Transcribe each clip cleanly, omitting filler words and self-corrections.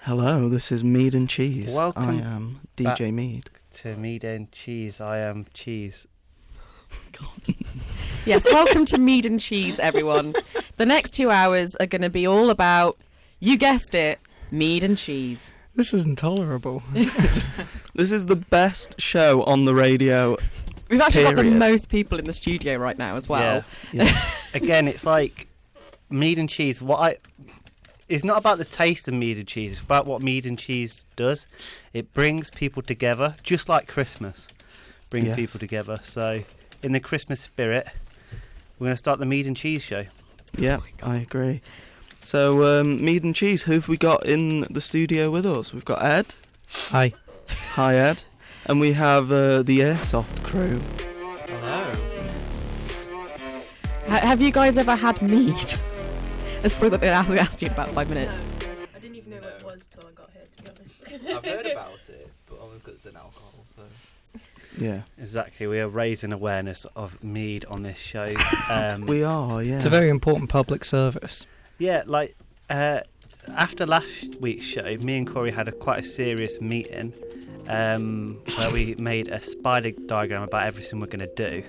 Hello, this is Mead and Cheese. Welcome I am DJ Mead. To Mead and Cheese. I am Cheese. Yes, welcome to Mead and Cheese, everyone. The next 2 hours are going to be all about, you guessed it, mead and cheese. This is intolerable. This is the best show on the radio. We've actually got the Period. most people in the studio right now as well. Yeah. Again, it's like mead and cheese. It's not about the taste of mead and cheese. It's about what mead and cheese does. It brings people together, just like Christmas brings Yes. people together. So, in the Christmas spirit, we're going to start the mead and cheese show. Yeah, I agree. So, Mead and Cheese, who have we got in the studio with us? We've got Ed. Hi. Hi, Ed. And we have the Airsoft crew. Hello. Have you guys ever had mead? That's probably what they asked you in about 5 minutes. I didn't even know what it was till I got here, to be honest. I've heard about it, but only because it's an alcohol, so... Yeah. Exactly. We are raising awareness of mead on this show. We are, yeah. It's a very important public service. Yeah, like after last week's show, me and Corey had quite a serious meeting where we made a spider diagram about everything we're going to do.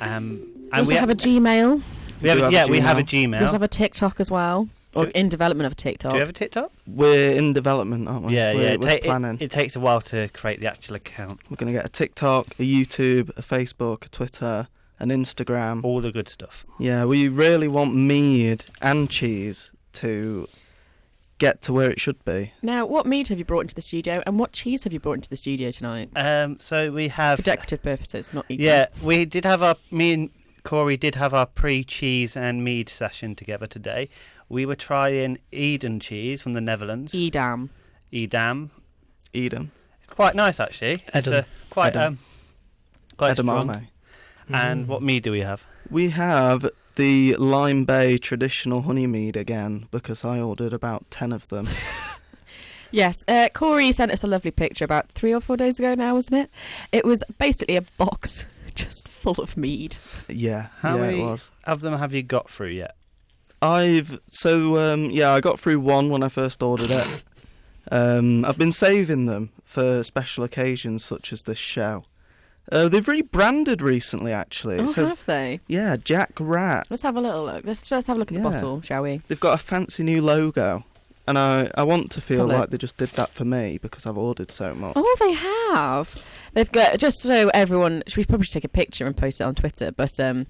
And We also have a Gmail. we have a Gmail. Gmail. We also have a TikTok as well. Or in development of a TikTok. Do you have a TikTok? We're in development, aren't we? Yeah, we're yeah. planning. It takes a while to create the actual account. We're going to get a TikTok, a YouTube, a Facebook, a Twitter, an Instagram. All the good stuff. Yeah, we really want Mead and Cheese to get to where it should be. Now, what mead have you brought into the studio and what cheese have you brought into the studio tonight? So we have... For decorative purposes, not eating. Yeah, we did have me and Corey did have our pre-cheese and mead session together today. We were trying Eden cheese from the Netherlands. Edam. Edam. Eden. It's quite nice, actually. It's Edam. quite Edam. quite strong. Edamame. And what mead do we have? We have the Lime Bay traditional honey mead again, because I ordered about 10 of them. Yes, Corey sent us a lovely picture about 3 or 4 days ago now, wasn't it? It was basically a box just full of mead. Yeah, How many it was. of them have you got through yet? I got through one when I first ordered it. I've been saving them for special occasions such as this show. They've rebranded recently, actually. It says, Have they? yeah, Jack Rat. Let's have a little look. Let's have a look at the Yeah. bottle, shall we? They've got a fancy new logo. And I want to feel Solid. like they just did that for me because I've ordered so much. Oh, they have. They've got, just so everyone, we probably should take a picture and post it on Twitter, but we're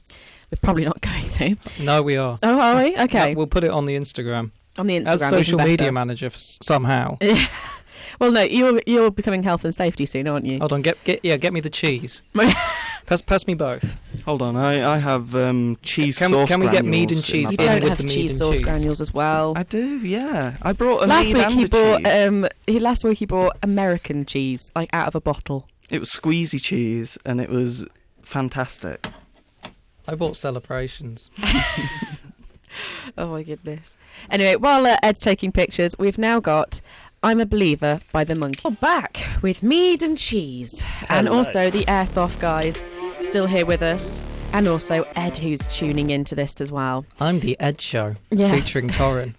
probably not going to. No, we are. Oh, are we? Okay. Yeah, we'll put it on the Instagram. On the Instagram. As social even media better. manager somehow. Well, no, you're becoming health and safety soon, aren't you? Hold on, get me the cheese. Pass me both. Hold on, I have cheese Can sauce we get granules mead and in cheese? my You Even bag. don't with have the mead cheese and sauce cheese. granules as well. I do, yeah. I brought a Last mead week and he a bought cheese. last week he bought American cheese, like out of a bottle. It was squeezy cheese, and it was fantastic. I bought celebrations. Oh my goodness. Anyway, while Ed's taking pictures, we've now got I'm a Believer by the Monkey. We're back with Mead and Cheese. And Hello. also the Airsoft guys still here with us. And also Ed, who's tuning into this as well. I'm the Ed Show, Yes. featuring Torrin.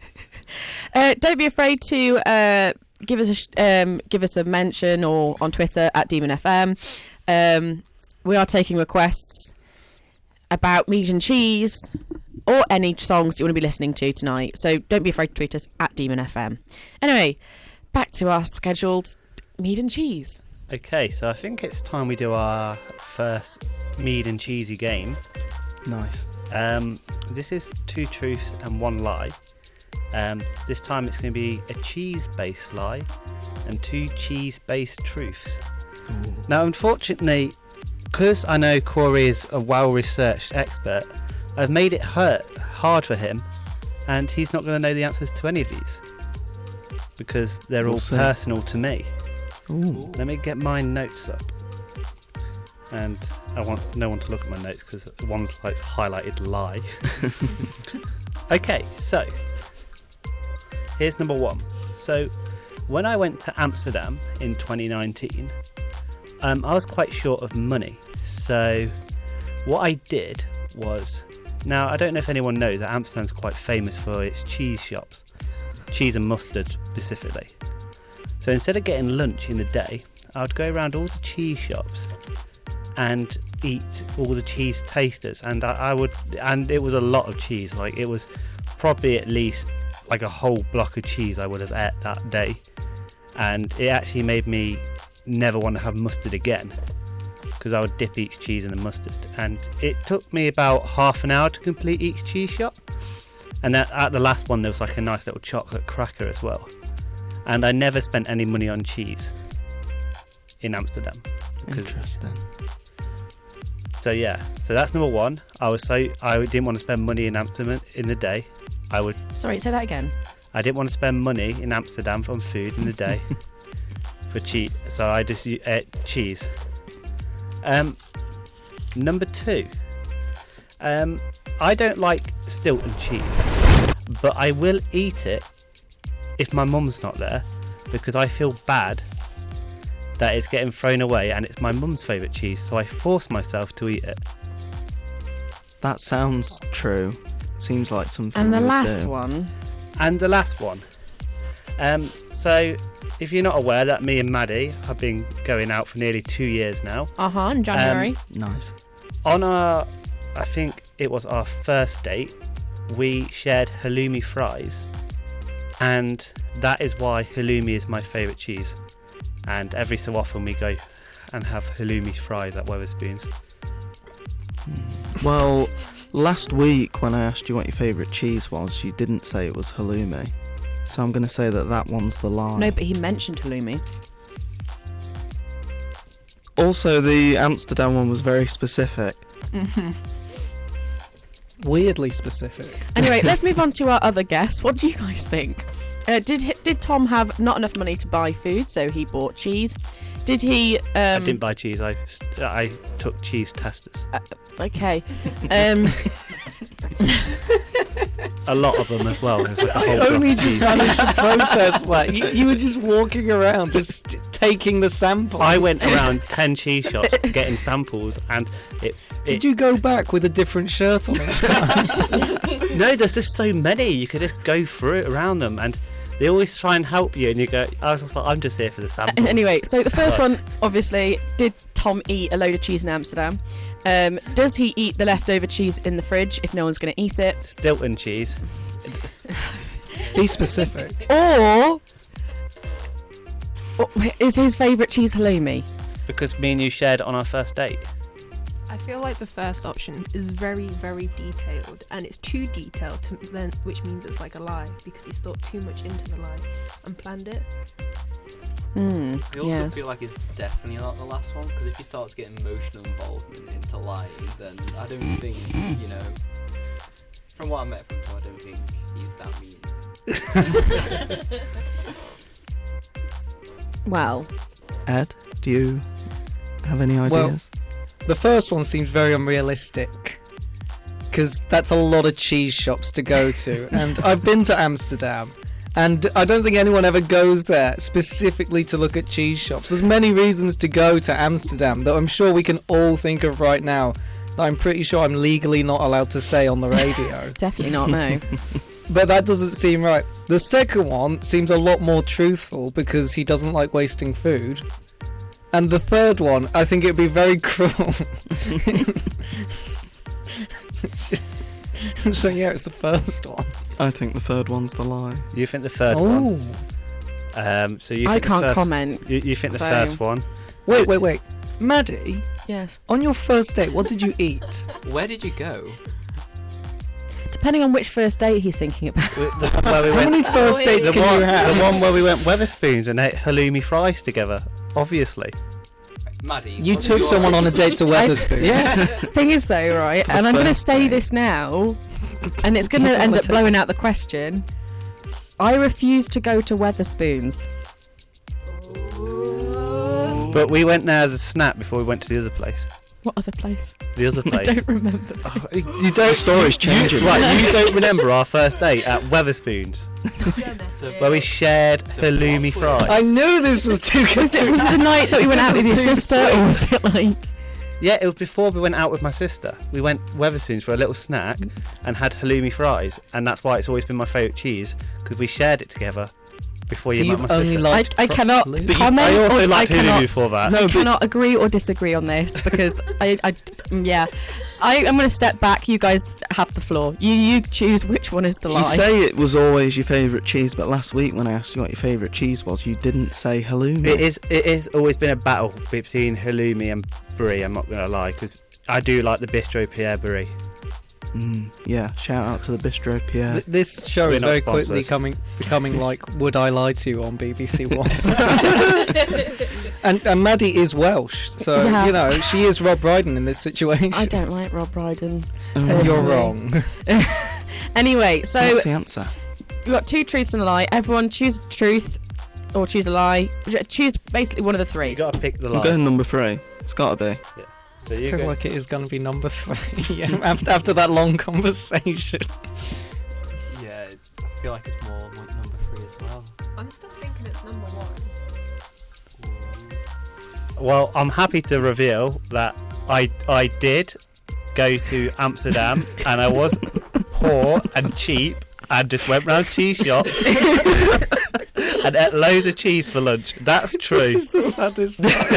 Don't be afraid to give us a mention or on Twitter at Demon FM. We are taking requests about Mead and Cheese or any songs you want to be listening to tonight. So don't be afraid to tweet us at Demon FM. Anyway, back to our scheduled Mead and Cheese. Okay, so I think it's time we do our first mead and cheesy game. Nice. This is 2 truths and 1 lie. This time it's going to be a cheese-based lie and 2 cheese-based truths. Ooh. Now, unfortunately, because I know Corey is a well-researched expert, I've made it hard for him, and he's not going to know the answers to any of these because they're We'll all see. personal to me. Ooh. Let me get my notes up. And I want no one to look at my notes because one's like highlighted lie. Okay, so here's number 1. So when I went to Amsterdam in 2019, I was quite short of money. So what I did was, now I don't know if anyone knows that Amsterdam's quite famous for its cheese shops. cheese and mustard specifically. So instead of getting lunch in the day, I would go around all the cheese shops and eat all the cheese tasters, and and it was a lot of cheese. Like, it was probably at least like a whole block of cheese I would have ate that day, and it actually made me never want to have mustard again, because I would dip each cheese in the mustard, and it took me about half an hour to complete each cheese shop. And at the last one there was like a nice little chocolate cracker as well, and I never spent any money on cheese in Amsterdam. Interesting. So that's number one. I didn't want to spend money in Amsterdam in the day. Sorry, say that again. I didn't want to spend money in Amsterdam on food in the day for cheap, so I just ate cheese. Number two, I don't like Stilton cheese, but I will eat it if my mum's not there, because I feel bad that it's getting thrown away and it's my mum's favourite cheese, so I force myself to eat it. That sounds true. Seems like something. And the we would last do. one. And the last one. So if you're not aware, that me and Maddie have been going out for nearly 2 years now. In January. Nice. On I think it was our first date, we shared halloumi fries, and that is why halloumi is my favourite cheese. And every so often we go and have halloumi fries at Wetherspoons. Well, last week when I asked you what your favourite cheese was, you didn't say it was halloumi. So I'm going to say that one's the lie. No, but he mentioned halloumi. Also, the Amsterdam one was very specific. Weirdly specific. Anyway, let's move on to our other guests. What do you guys think? Did Tom have not enough money to buy food, so he bought cheese? Did he? I didn't buy cheese. I took cheese testers. Okay. A lot of them as well. It was like a whole I block only of just cheese. managed to process that. You were just walking around, just taking the samples. I went around 10 cheese shops getting samples, and Did you go back with a different shirt on each time? No, there's just so many. You could just go through it around them, and they always try and help you, and you go, I was just like, I'm just here for the samples. Anyway, so the first one, obviously, did Tom eat a load of cheese in Amsterdam? Does he eat the leftover cheese in the fridge if no one's going to eat it? Stilton cheese. Be specific. Or is his favourite cheese halloumi? Because me and you shared it on our first date. I feel like the first option is very, very detailed, and it's too detailed, which means it's like a lie, because he's thought too much into the lie and planned it. I also feel like it's definitely not the last one, because if you start to get emotional involvement into lying, then I don't think, from what I met from Tom, I don't think he's that mean. Well, Ed, do you have any ideas? The first one seems very unrealistic, because that's a lot of cheese shops to go to, and I've been to Amsterdam, and I don't think anyone ever goes there specifically to look at cheese shops. There's many reasons to go to Amsterdam that I'm sure we can all think of right now that I'm pretty sure I'm legally not allowed to say on the radio. definitely not, no. But that doesn't seem right. The second one seems a lot more truthful, because he doesn't like wasting food. And the third one, I think it'd be very cruel. So yeah, it's the first one. I think the third one's the lie. You think the third one? So you think I the can't first, comment. You think the So- first one? Wait. Maddie, Yes. on your first date, what did you eat? Where did you go? Depending on which first date he's thinking about. The one where we How went, many first dates can you have? the one where we went Wetherspoons and ate halloumi fries together. Obviously. Maddie. You what took did someone on a date to Wetherspoons. Thing is, though, right, and I'm going to first say date. this now, and it's going to end up blowing out the question. I refuse to go to Wetherspoons. But we went there as a snack before we went to the other place. What other place? The other I place. don't remember. You don't. The story's changing. Right, you don't remember our first date at Wetherspoons, where we shared halloumi fries. I knew this was too good. Was it the night that we went out with your This is too sister, or was it like? Yeah, it was before we went out with my sister. We went Wetherspoons for a little snack and had halloumi fries, and that's why it's always been my favourite cheese, because we shared it together before So you met you've my only sister. liked I cannot Halloumi? comment. I also or liked I Halloumi cannot, before that. No, I but cannot agree or disagree on this because I'm going to step back. You guys have the floor. You choose which one is the lie. you say it was always your favourite cheese, but last week when I asked you what your favourite cheese was, you didn't say halloumi. It is always been a battle between halloumi and brie. I'm not gonna lie, because I do like the Bistro Pierre brie. Yeah, shout out to the Bistro Pierre. This show We're is not very sponsored. quickly becoming like Would I Lie to You on BBC One. and Maddie is Welsh, so Yeah. she is Rob Brydon in this situation. I don't like Rob Brydon. You're personally. wrong. Anyway, So so what's the answer? we've got 2 truths and a lie. Everyone choose a truth or choose a lie. Choose basically one of the 3. You gotta pick the I'm line. going number 3. It's got to be. So I you feel go. like it is going to be number 3 after that long conversation. Yeah, I feel like it's more like number 3 as well. I'm still thinking it's number 1. Well, I'm happy to reveal that I did go to Amsterdam and I was poor and cheap and just went round cheese shops and ate loads of cheese for lunch. That's true. This is the saddest part.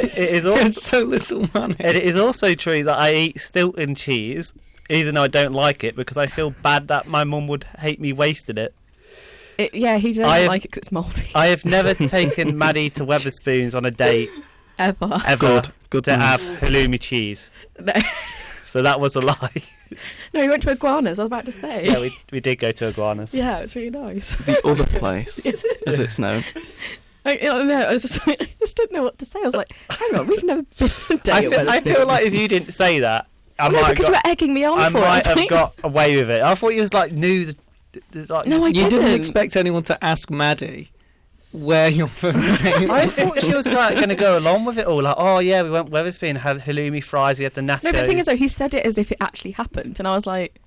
It is also There's so little money. it is also true that I eat Stilton cheese, even though I don't like it, because I feel bad that my mum would hate me wasting it. He I doesn't have- like it because it's mouldy. I have never taken Maddie to Weatherspoons on a date Ever. ever Good to man. have halloumi cheese. No. So that was a lie. No, we went to Iguanas, I was about to say. Yeah, we did go to Iguanas. Yeah, it's really nice. The other place, as it's known. I just didn't know what to say. I was like, hang on, we've never been on a date. I feel like if you didn't say that, I no, might have because you got, were egging me on I for it. might have think. got away with it. I thought you was like news. Like, No, I You didn't. didn't expect anyone to ask Maddie where your first date I was. thought she was like going to go along with it all. Like, oh yeah, we went Weatherspoon, had halloumi fries, we had the nachos. No, but the thing is, though, he said it as if it actually happened, and I was like,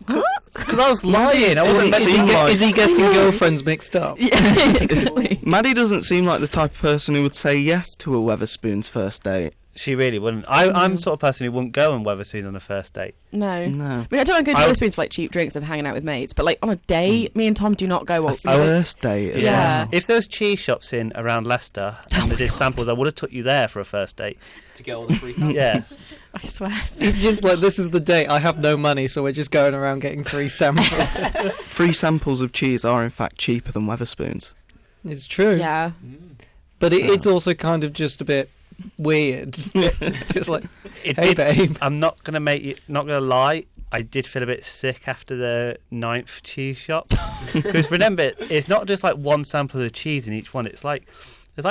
what? because I was lying. I wasn't meant Is to. he get- Is he getting I know. girlfriends mixed up? Yeah, exactly. Maddie doesn't seem like the type of person who would say yes to a Weatherspoons first date. She really wouldn't. I'm the sort of person who wouldn't go on Weatherspoons on a first date. No. No. I mean, I don't go to I- Weatherspoons for like cheap drinks and hanging out with mates, but like on a date, me and Tom do not go. A first date as Yeah. well. If there was cheese shops in around Leicester and they did samples, I would have took you there for a first date. To get all the free samples. Yeah. I swear. Just like, this is the date, I have no money, so we're just going around getting free samples. Free samples of cheese are in fact cheaper than Weatherspoons. It's true. Yeah. But So- it's also kind of just a bit weird. Just like, It hey did- babe. I'm not gonna lie. I did feel a bit sick after the 9th cheese shop because remember, it's not just like one sample of cheese in each one. It's like there's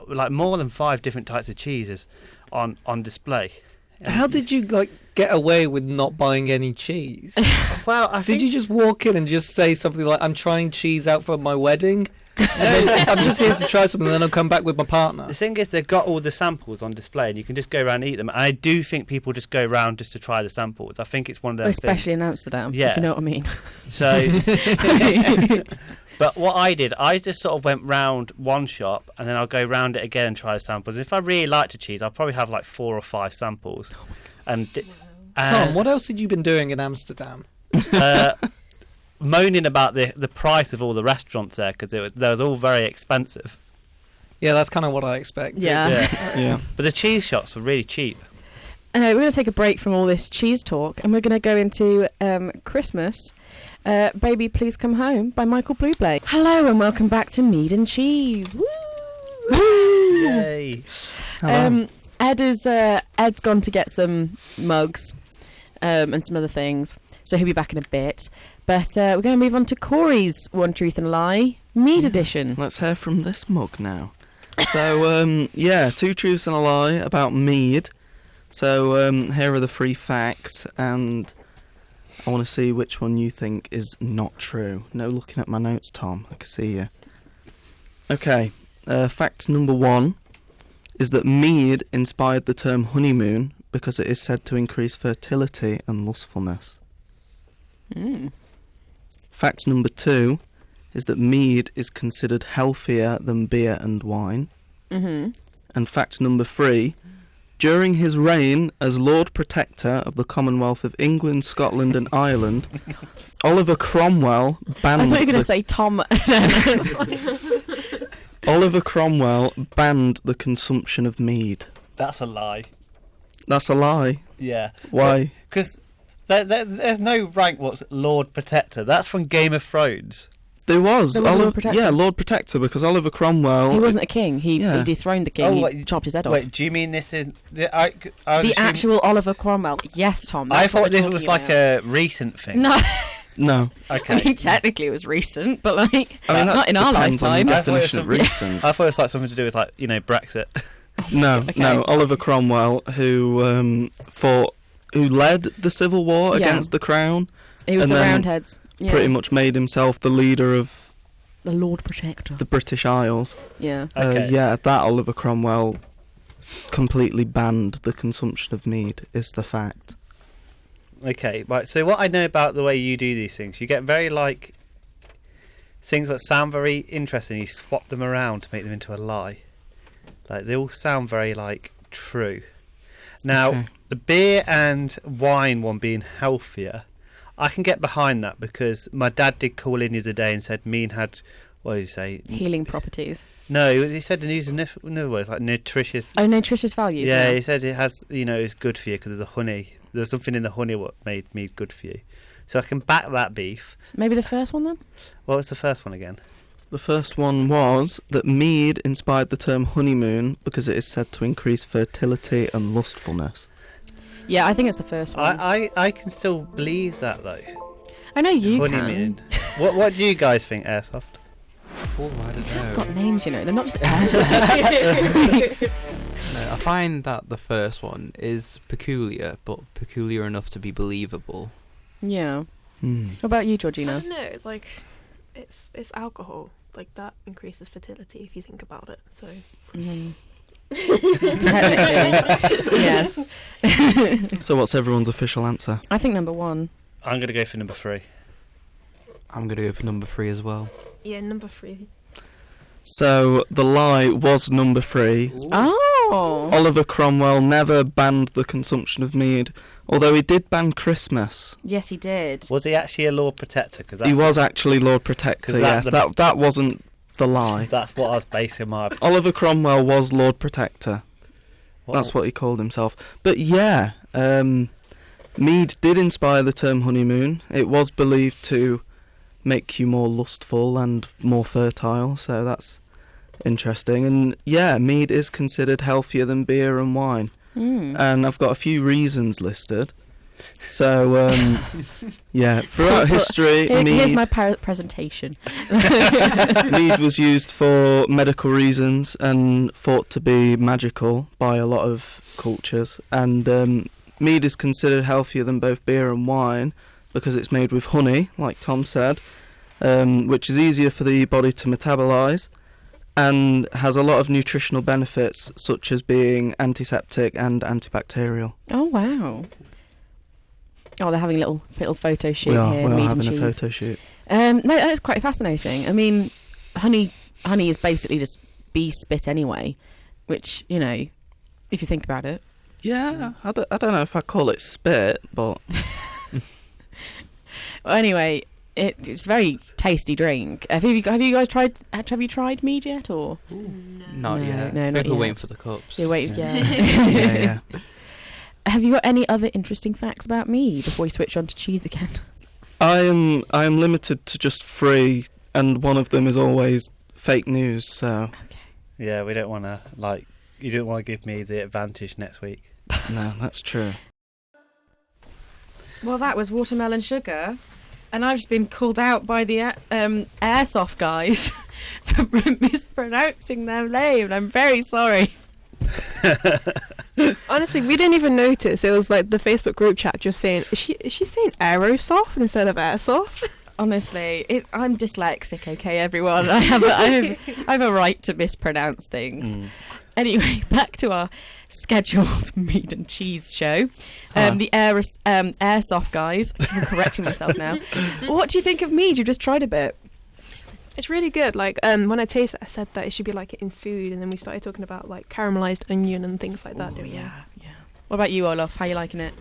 like more than 5 different types of cheeses on display. How did you like get away with not buying any cheese? Well, I Did think you just walk in and just say something like, I'm trying cheese out for my wedding? And then, I'm just here to try something, and then I'll come back with my partner. the thing is they've got all the samples on display and you can just go around and eat them. And I do think people just go around just to try the samples. I think it's one of those Especially in Amsterdam, Yeah. if you know what I mean. things. So, but what I did, I just sort of went round one shop and then I'll go round it again and try the samples. If I really liked a cheese, I'll probably have like 4 or 5 samples. And Tom, what else had you been doing in Amsterdam? moaning about the price of all the restaurants there because they was all very expensive. Yeah, that's kind of what I expected. Yeah. Yeah. But the cheese shops were really cheap. Anyway, we're going to take a break from all this cheese talk, and we're going to go into Christmas. Baby, Please Come Home by Michael Bublé. Hello, and welcome back to Mead and Cheese. Woo! Yay! Ed's gone to get some mugs and some other things, so he'll be back in a bit. But we're going to move on to Corey's One Truth and a Lie Mead edition. Let's hear from this mug now. So, 2 truths and a lie about mead. So, here are the 3 facts, and I want to see which one you think is not true. No looking at my notes, Tom. I can see you. Okay, fact number 1 is that mead inspired the term honeymoon because it is said to increase fertility and lustfulness. Fact number 2 is that mead is considered healthier than beer and wine. Mm-hmm. And fact number 3 During his reign as Lord Protector of the Commonwealth of England, Scotland and Ireland, Oliver Cromwell banned... I thought you were going to say Tom. Oliver Cromwell banned the consumption of mead. That's a lie. That's a lie. Yeah. Why? Because there's no rank what's Lord Protector. That's from Game of Thrones. There was Lord Protector? Yeah, Lord Protector, because Oliver Cromwell... He wasn't a king. He dethroned the king. He chopped his head off. Wait, do you mean this is... The actual Oliver Cromwell. Yes, Tom. I thought this was like a recent thing. No. No. Okay. I mean, technically it was recent, but like, I mean, not in our depends on lifetime. the I thought it was definition of recent. I thought it was like something to do with like, Brexit. No, Okay. no. Oliver Cromwell, who led the civil war Yeah. against the crown, He was and the then Roundheads. Yeah. pretty much made himself the leader of The Lord Protector. the British Isles. Yeah. Okay. That Oliver Cromwell completely banned the consumption of mead, is the fact. Okay, right. So what I know about the way you do these things, you get very like things that sound very interesting. You swap them around to make them into a lie. Like they all sound very like true. Now Okay. the beer and wine one being healthier, I can get behind that because my dad did call in the other day and said mead had, what did he say? Healing properties. No, he said in using no words like nutritious. Oh, nutritious values. Yeah, he said it has, it's good for you because of the honey. There's something in the honey what made mead good for you. So I can back that beef. Maybe the first one then? What was the first one again? The first one was that mead inspired the term honeymoon because it is said to increase fertility and lustfulness. Yeah, I think it's the first one. I can still believe that though. I know you Honeymoon. can. What do you guys think, Airsoft? Oh, I don't know. They've got names, they're not just Airsoft. No, I find that the first one is peculiar, but peculiar enough to be believable. Yeah. Hmm. What about you, I Georgina? don't know, like, it's alcohol. Like, that increases fertility if you think about it, so... Mm. Technically, yes. So what's everyone's official answer? I think number one. I'm going to go for number 3. I'm going to go for number 3 as well. Yeah, number 3. So the lie was number 3. Oh. Oliver Cromwell never banned the consumption of mead, although he did ban Christmas. Yes, he did. Was he actually a Lord Protector? Cause He was actually Lord Protector, 'Cause yes. That wasn't the lie. That's what I was basing my... Oliver Cromwell was Lord Protector. That's what he called himself. But yeah, mead did inspire the term honeymoon. It was believed to make you more lustful and more fertile, so that's interesting. And yeah, mead is considered healthier than beer and wine. And I've got a few reasons listed. So yeah, throughout history, Here's mead, my presentation. mead was used for medical reasons and thought to be magical by a lot of cultures. And mead is considered healthier than both beer and wine because it's made with honey, like Tom said, which is easier for the body to metabolise and has a lot of nutritional benefits, such as being antiseptic and antibacterial. Oh, wow. Oh, they're having a little photo shoot We are here. Mead and having a cheese. photo shoot. No, that's quite fascinating. I mean, honey is basically just bee spit anyway, which, if you think about it. Yeah, I don't know if I call it spit, but... Well, anyway, it's a very tasty drink. Have you guys tried? Have you tried mead yet, or? Not yet. No, I not think we're yet. waiting for the cups. You're waiting, yeah. yeah. Have you got any other interesting facts about mead before we switch on to cheese again? I am limited to just 3, and one of them is always fake news, so... Yeah, we don't want to, you don't want to give me the advantage next week. No, that's true. Well, that was watermelon sugar, and I've just been called out by the Airsoft guys for mispronouncing their name. I'm very sorry. Honestly, we didn't even notice. It was like the Facebook group chat just saying, is she saying Aerosoft instead of Airsoft? Honestly, I'm dyslexic, okay, everyone. I have a right to mispronounce things. Anyway, back to our scheduled meat and cheese show. The Airsoft guys. I'm correcting myself now. What do you think of mead? You've just tried a bit. It's really good. Like when I tasted it, I said that it should be like in food, and then we started talking about like caramelized onion and things like that. Oh, didn't we? yeah. What about you, Olaf? How are you liking it?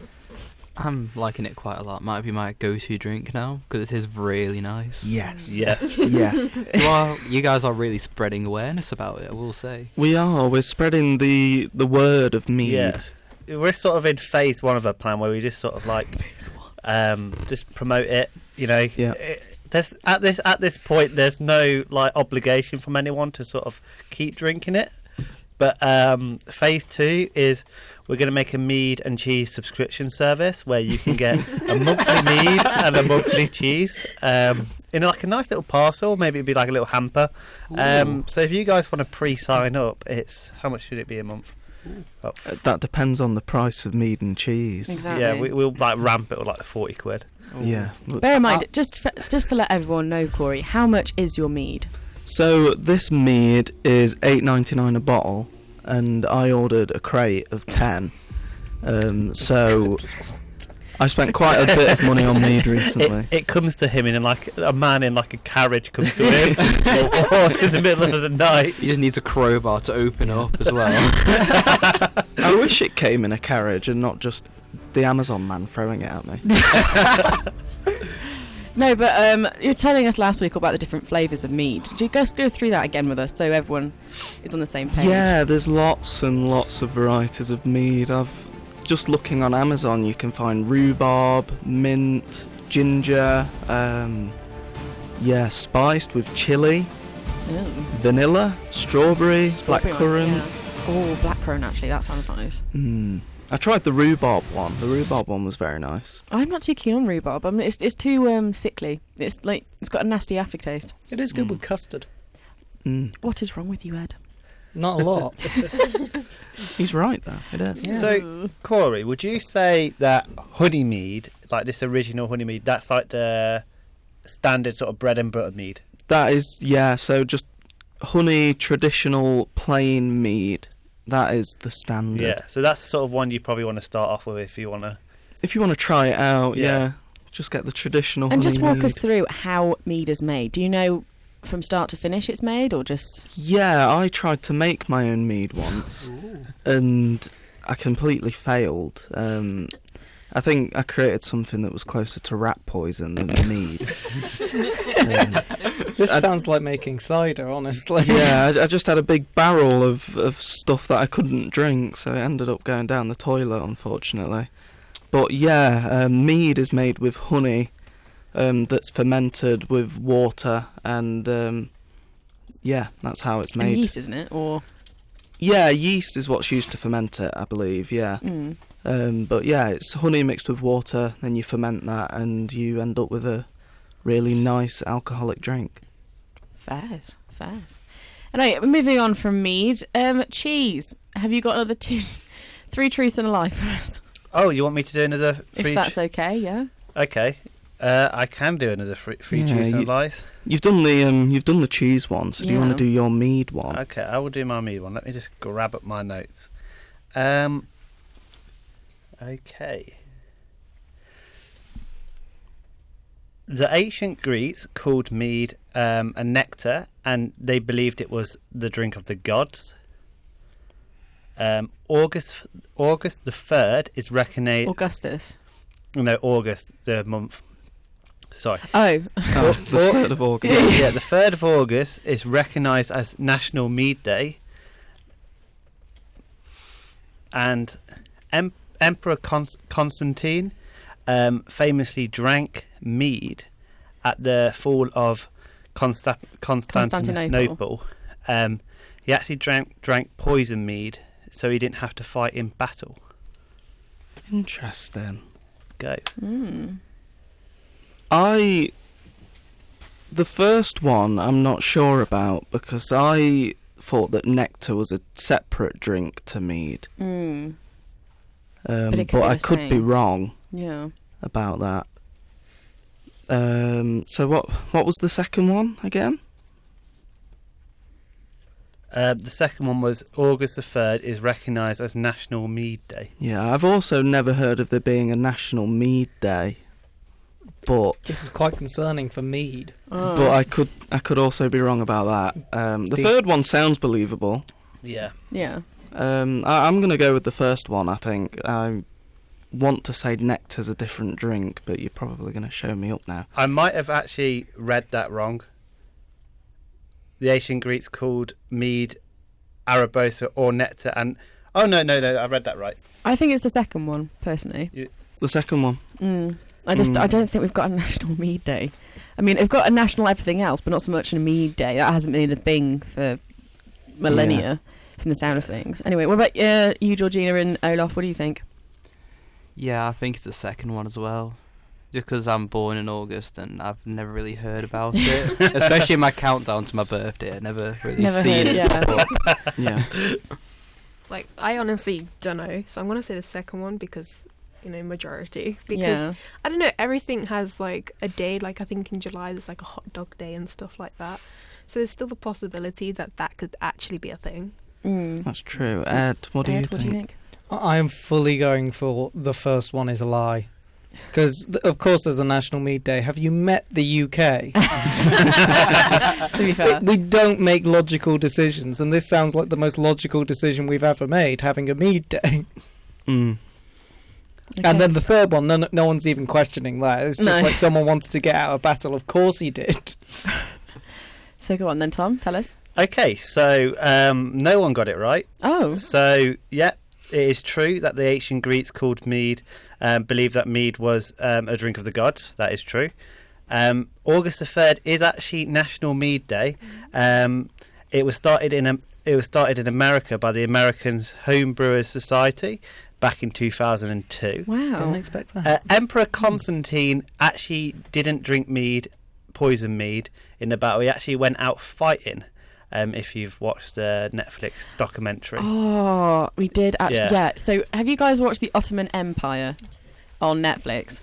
I'm liking it quite a lot. Might be my go-to drink now because it is really nice. Yes. Yes. Yes. Well, you guys are really spreading awareness about it, I will say. We are. We're spreading the word of mead. Yeah. We're sort of in phase 1 of a plan where we just sort of like just promote it. You know, Yeah. There's at this point, there's no like obligation from anyone to sort of keep drinking it. But phase 2 is we're going to make a mead and cheese subscription service where you can get a monthly mead and a monthly cheese in like a nice little parcel. Maybe it'd be like a little hamper. So if you guys want to pre-sign up, it's how much should it be a month? Oh. That depends on the price of mead and cheese. Exactly. Yeah, we'll like ramp it with like 40 quid. Yeah. Bear in mind, just to let everyone know, Corey, how much is your mead? So this mead is $8.99 a bottle, and I ordered a crate of 10. So I spent quite a bit of money on mead recently. It comes to him in like a man in like a carriage comes to him or in the middle of the night. He just needs a crowbar to open up as well. I wish it came in a carriage and not just the Amazon man throwing it at me. No, but you were telling us last week about the different flavours of mead. Did you go through that again with us so everyone is on the same page? Yeah, there's lots and lots of varieties of mead. Just looking on Amazon, you can find rhubarb, mint, ginger, spiced with chili, vanilla, strawberry, blackcurrant. Yeah. Oh, blackcurrant, actually, that sounds nice. I tried the rhubarb one. The rhubarb one was very nice. I'm not too keen on rhubarb. I mean, it's too sickly. It's got a nasty aftertaste. It is good with custard. What is wrong with you, Ed? Not a lot. He's right, though. It is. Yeah. So, Corey, would you say that honey mead, like this original honey mead, that's like the standard sort of bread and butter mead? That is, yeah, so just honey, traditional, plain mead. That is the standard. Yeah, so that's the sort of one you probably want to start off with if you want to. If you want to try it out, Yeah. just get the traditional And honey just walk mead. us through how mead is made. Do you know from start to finish it's made, or just... Yeah, I tried to make my own mead once, and I completely failed. I think I created something that was closer to rat poison than mead. This sounds like making cider, honestly. Yeah, I just had a big barrel of stuff that I couldn't drink, so it ended up going down the toilet, unfortunately. But yeah, mead is made with honey that's fermented with water, and yeah, that's how it's And made. yeast, isn't it? Or... Yeah, yeast is what's used to ferment it, I believe, yeah. But yeah, it's honey mixed with water, then you ferment that, and you end up with a really nice alcoholic drink. Fairs. Anyway, moving on from mead, cheese. Have you got another 3 truths and a lie for us? Oh, you want me to do another free... If that's okay, yeah. Okay. I can do another free Yeah, juice and lies. You've done the cheese one, so do you want to do your mead one? Okay, I will do my mead one. Let me just grab up my notes. Okay. The ancient Greeks called mead a nectar, and they believed it was the drink of the gods. August the 3rd is recognized. Augustus. No, August, the month. Sorry. Oh. The 3rd of August. Yeah, the 3rd of August is recognised as National Mead Day. And Emperor Constantine famously drank mead at the fall of Constantinople. He actually drank poison mead, so he didn't have to fight in battle. Interesting. Go. The first one I'm not sure about, because I thought that nectar was a separate drink to mead. But I could be wrong Yeah. about that. So what was the second one again? The second one was August the 3rd is recognised as National Mead Day. Yeah, I've also never heard of there being a National Mead Day. but This is quite concerning for Mead. but I could also be wrong about that. The third one sounds believable. Yeah. Yeah. I'm going to go with the first one, I think. I want to say nectar's a different drink, but you're probably going to show me up now. I might have actually read that wrong. The ancient Greeks called mead arabosa or nectar, and no, I read that right. I think it's the second one, personally. The second one. I don't think we've got a national mead day. I mean, we've got a national everything else, but not so much a mead day. That hasn't been a thing for millennia, from the sound of things. Anyway, what about you, Georgina and Olaf? What do you think? Yeah, I think it's the second one as well. Just because I'm born in August and I've never really heard about it. Especially in my countdown to my birthday. I never really seen it before. Yeah. Like, I honestly don't know. So I'm going to say the second one because, majority. Because, I don't know, everything has, like, a day. Like, I think in July there's, like, a hot dog day and stuff like that. So there's still the possibility that could actually be a thing. That's true. Ed, what do you think? I am fully going for the first one is a lie. Because, of course, there's a National Mead Day. Have you met the UK? To be fair. We don't make logical decisions, and this sounds like the most logical decision we've ever made, having a Mead Day. Okay. And then the third one, no one's even questioning that. It's just like someone wanted to get out of battle. Of course he did. So go on then, Tom, tell us. Okay, so no one got it right. Oh. So, yeah, it is true that the ancient Greeks called mead, believed that mead was a drink of the gods. That is true. August the 3rd is actually National Mead Day. It was started in America by the American Homebrewers Society back in 2002. Wow. Didn't expect that. Emperor Constantine actually didn't drink mead, poison mead, in the battle. He actually went out fighting. If you've watched the Netflix documentary. Oh, we did actually. Yeah. So, have you guys watched the Ottoman Empire on Netflix?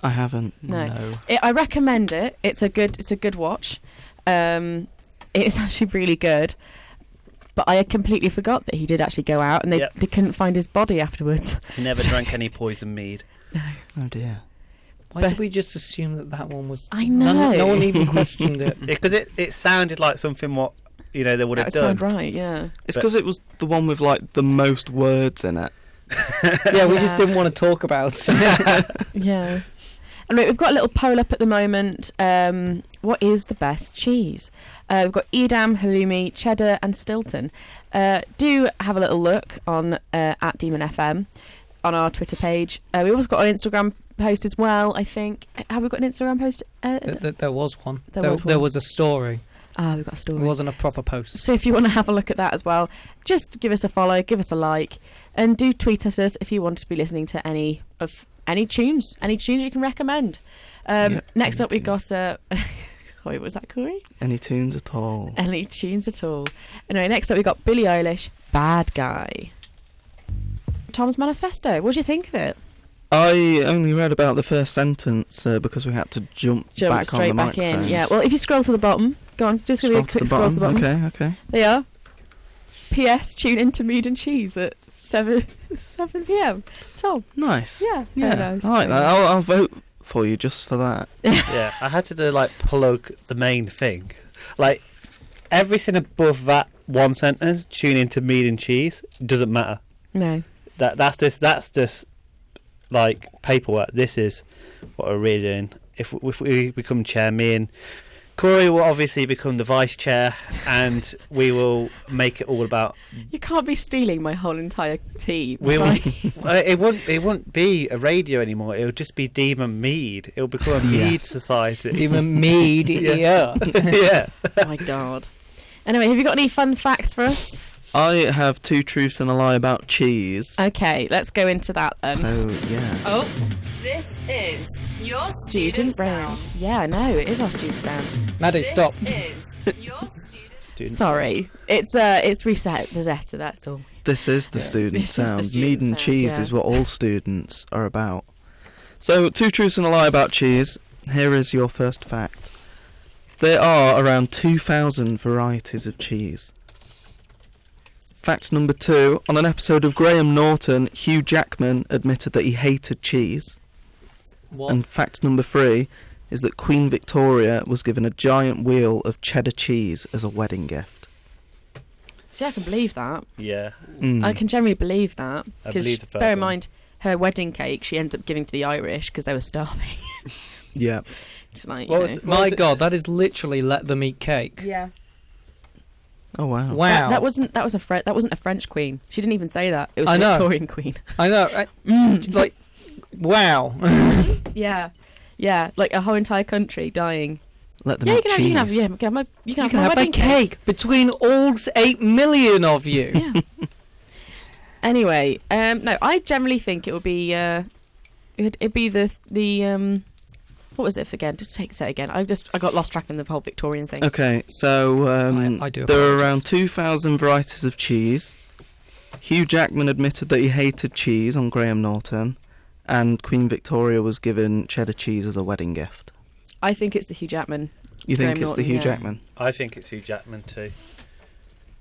I haven't. No. I recommend it. It's a good watch. It's actually really good. But I completely forgot that he did actually go out, and they couldn't find his body afterwards. He never drank any poison mead. No. Oh dear. Why did we just assume that one was... I know. No one even questioned it. Because it sounded like something what they would have That done. would sound right, yeah. It's because it was the one with like the most words in it. Yeah, we just didn't want to talk about it. Yeah. And we've got a little poll up at the moment. What is the best cheese? We've got Edam, halloumi, cheddar, and Stilton. Do have a little look on at Demon FM on our Twitter page. We've also got an Instagram post as well, I think. Have we got an Instagram post? There was one. There There was a story. Ah, we've got a story. It wasn't a proper post. So if you want to have a look at that as well, just give us a follow, give us a like, and do tweet at us if you want to be listening to any tunes you can recommend. Next up, we got wait, was that Corey? Any tunes at all? Any tunes at all? Anyway, next up we got Billie Eilish, Bad Guy. Tom's Manifesto. What do you think of it? I only read about the first sentence because we had to jump back straight on the back in. microphones. Yeah. Well, if you scroll to the bottom, go on. Just give me a quick scroll to the bottom. Okay. There you are. P.S. Tune into Mead and Cheese at 7 p.m. Tom. Nice. Yeah. Yeah. Nice. I like that. I'll vote for you just for that. Yeah, I had to plug the main thing. Like everything above that one sentence, tune into Mead and Cheese, doesn't matter. No. That's just like paperwork. This is what we're really doing. If we become chair, me and Corey will obviously become the vice chair, and we will make it all about. You can't be stealing my whole entire team. It wouldn't be a radio anymore. It would just be Demon Mead. It will become a Mead Society. Demon Mead. Yeah. Yeah. Oh my god. Anyway, have you got any fun facts for us? I have 2 truths and a lie about cheese. Okay, let's go into that then. So, yeah. Oh, This is your student round. Yeah, no, it is our student sound. Maddie, stop. This is your student. Sorry, it's reset the Zeta. That's all. This is the student This is the sound. student Mead and sound, cheese yeah. is what all students are about. So, 2 truths and a lie about cheese. Here is your first fact. There are around 2,000 varieties of cheese. Fact number 2. On an episode of Graham Norton, Hugh Jackman admitted that he hated cheese. What? And fact number 3 is that Queen Victoria was given a giant wheel of cheddar cheese as a wedding gift. See, I can believe that. Yeah. Mm. I can generally believe that. I Because believe the first bear in one. mind, her wedding cake she ended up giving to the Irish because they were starving. Yeah. Just like, What you was know. it? My God, that is literally let them eat cake. Yeah. Oh wow. Wow. That wasn't a French queen. She didn't even say that. It was I a know. Victorian queen. I know. Like, wow. Yeah. Yeah, like a whole entire country dying. Let them Yeah, you eat can cheese. have you can have You can my have my wedding cake between all 8 million of you. Yeah. Anyway, no, I generally think it would be it'd be the what was it again? Just say it again. I got lost track in the whole Victorian thing. Okay, so I do there are apologise. around 2,000 varieties of cheese. Hugh Jackman admitted that he hated cheese on Graham Norton, and Queen Victoria was given cheddar cheese as a wedding gift. I think it's the Hugh Jackman. You think Graham it's the Norton, Hugh yeah. Jackman? I think it's Hugh Jackman too.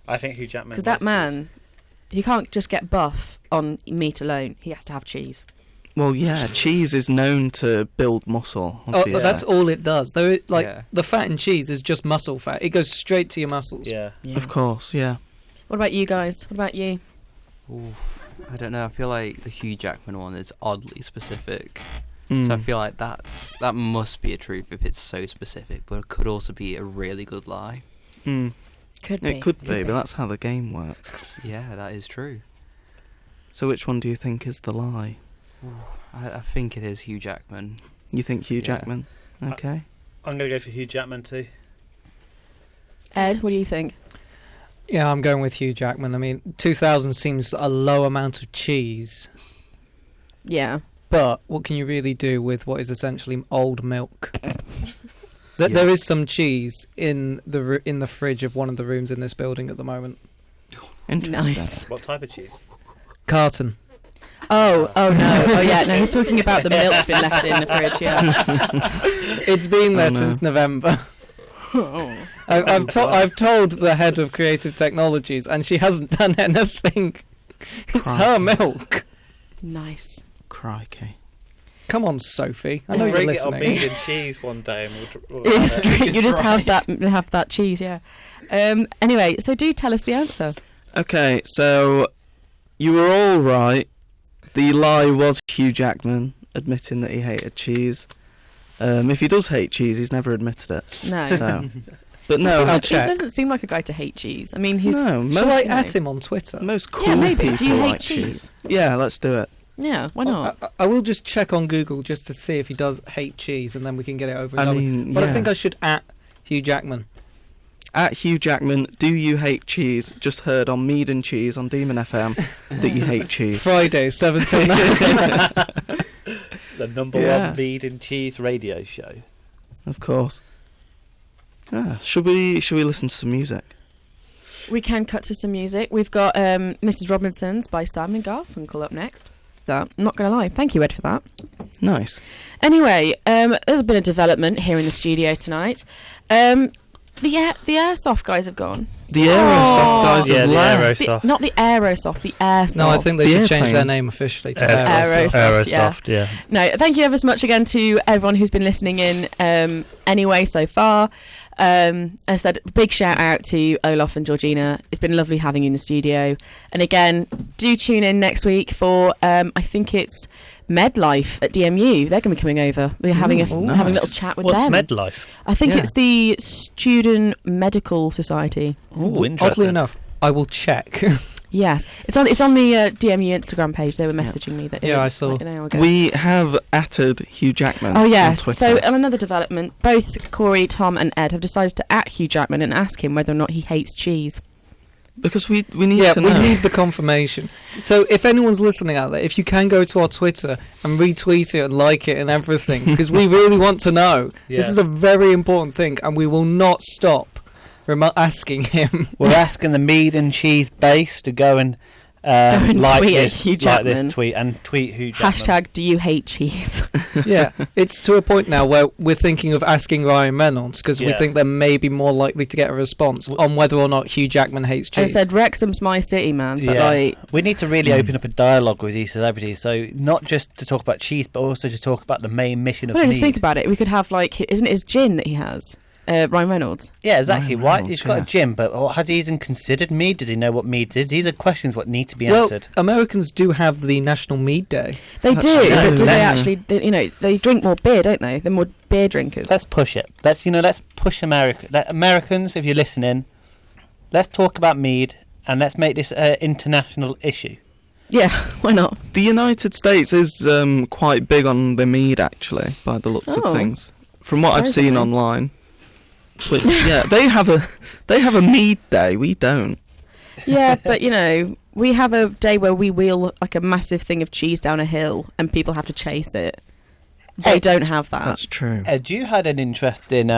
I think Hugh Jackman. Because that loves man, he can't just get buff on meat alone. He has to have cheese. Well, yeah, cheese is known to build muscle. Oh, obviously. that's all it does. Though, Yeah. the fat in cheese is just muscle fat. It goes straight to your muscles. cheese. Yeah. Yeah. Of course, yeah. What about you guys? What about you? Ooh, I don't know. I feel like the Hugh Jackman one is oddly specific. Mm. So I feel like that must be a truth if it's so specific, but it could also be a really good lie. Mm. Could be. It could be, but that's how the game works. Yeah, that is true. So which one do you think is the lie? I think it is Hugh Jackman. You think Hugh Yeah. Jackman? Okay. I'm gonna go for Hugh Jackman too. Ed, what do you think? Yeah, I'm going with Hugh Jackman. I mean, 2,000 seems a low amount of cheese. Yeah. But what can you really do with what is essentially old milk? Yeah. There is some cheese in the fridge of one of the rooms in this building at the moment. Interesting. Nice. What type of cheese? Carton. Oh no. Oh yeah, no, he's talking about the milk's been left in the fridge, yeah. It's been there Oh, no. since November. I've told the head of creative technologies, and she hasn't done anything. It's her milk. Nice. Crikey. Come on, Sophie. I know Bring you're it on listening. meat and cheese one day, and we'll You just have that cheese, yeah. Anyway, so do tell us the answer. Okay, so you were all right. The lie was Hugh Jackman admitting that he hated cheese. If he does hate cheese, he's never admitted it. No. So, but no, I'll He check. doesn't seem like a guy to hate cheese. I mean, he's no. Shall I Most, at him on Twitter? most cool Yeah, maybe. people Do you hate like cheese? Yeah, let's do it. Yeah, why not? I will just check on Google just to see if he does hate cheese, and then we can get it over and I done with. mean, But yeah. I think I should at Hugh Jackman. At Hugh Jackman, do you hate cheese? Just heard on Mead and Cheese on Demon FM that you hate cheese. Friday, 7 till 9. The number Yeah. one meat and cheese radio show. Of course. Should we listen to some music? We can cut to some music. We've got Mrs. Robinson's by Simon and Garfunkel up next. That, I'm not going to lie. Thank you, Ed, for that. Nice. Anyway, there's been a development here in the studio tonight. The Airsoft guys have gone. The Airsoft guys Yeah, have the left. Aerosoft. Not the Aerosoft, the Airsoft. No, I think they The should change their airplane. name officially to Aerosoft. Aerosoft. yeah. yeah. No, thank you ever so much again to everyone who's been listening in anyway so far. As I said, big shout out to Olaf and Georgina. It's been lovely having you in the studio. And again, do tune in next week for I think it's MedLife at DMU. They're going to be coming over. We're having a Ooh, having a nice. little chat with What's them. MedLife? I think Yeah. it's the Student Medical Society. Oh, interesting. Oddly enough, I will check. Yes, it's on the DMU Instagram page. They were messaging me that. Yeah, I saw. like an hour ago. We have atted Hugh Jackman. Oh yes. On So Twitter. on another development, both Corey, Tom, and Ed have decided to at Hugh Jackman and ask him whether or not he hates cheese. Because we need Yeah, to we know. need the confirmation. So if anyone's listening out there, if you can go to our Twitter and retweet it and like it and everything, because we really want to know. This Yeah. is a very important thing, and we will not stop asking him. We're asking the Mead and Cheese base to go and and like tweet at this, Hugh like Jackman. this tweet and tweet Hugh Jackman. Hashtag do you hate cheese? Yeah, it's to a point now where we're thinking of asking Ryan Reynolds because we Yeah. think they're maybe more likely to get a response on whether or not Hugh Jackman hates I cheese. said Wrexham's my city, man. But Yeah. like, We need to really open up a dialogue with these celebrities, so not just to talk about cheese, but also to talk about the main mission of well, just Mead. think about it. We could have like, isn't it his gin that he has? Ryan Reynolds. Yeah, exactly. Ryan Why Reynolds, he's got yeah. a gym, but has he even considered mead? Does he know what mead is? These are questions what need to be well, answered. Americans do have the National Mead Day. They That's do, true, but do they yeah. actually? They drink more beer, don't they? They're more beer drinkers. Let's push it. Let's push America. Americans, if you're listening, let's talk about mead and let's make this an international issue. Yeah, why not? The United States is quite big on the mead, actually, by the looks Oh. of things. From what I've seen Surprisingly. online. But, yeah, they have a mead day. We don't. Yeah, but we have a day where we wheel like a massive thing of cheese down a hill and people have to chase it. They don't have that. That's true. Ed, you had an interesting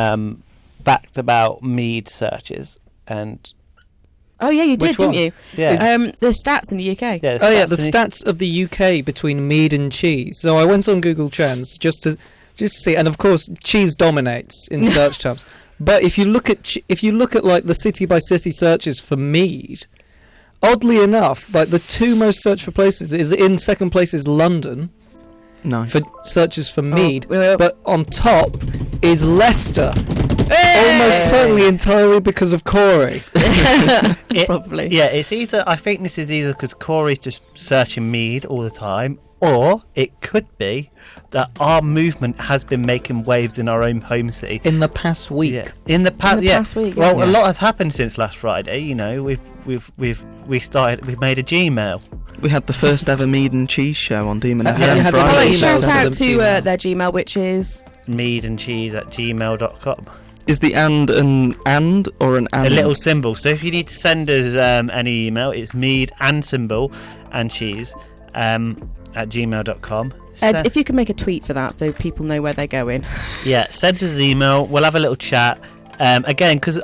fact about mead searches, and Oh yeah, you did, Which didn't one? you? yeah, The stats in the UK. yeah. Oh yeah, the in- stats of the UK between mead and cheese. So I went on Google Trends just to see, and of course cheese dominates in search terms. But if you look at like the city by city searches for mead, oddly enough, like the two most searched for places is in second place is London Nice. for searches for mead, Oh, but on top is Leicester, almost certainly entirely because of Corey. Probably. Yeah, it's either. I think this is either because Corey's just searching mead all the time, or it could be that our movement has been making waves in our own home city. In the past week. Yeah, in the past. In the Yeah. past week, Well, yeah. a lot has happened since last Friday. We've made a Gmail. We had the first ever mead and cheese show on Demon Have FM you had Oh, any Friday. wait, emails shout to out them to Gmail? their Gmail, which is meadandcheese@gmail.com. Is the and an and or an and? A little symbol. So if you need to send us any email, it's mead and symbol and cheese at gmail.com. Ed, if you could make a tweet for that so people know where they're going. Yeah, send us an email. We'll have a little chat. Again, because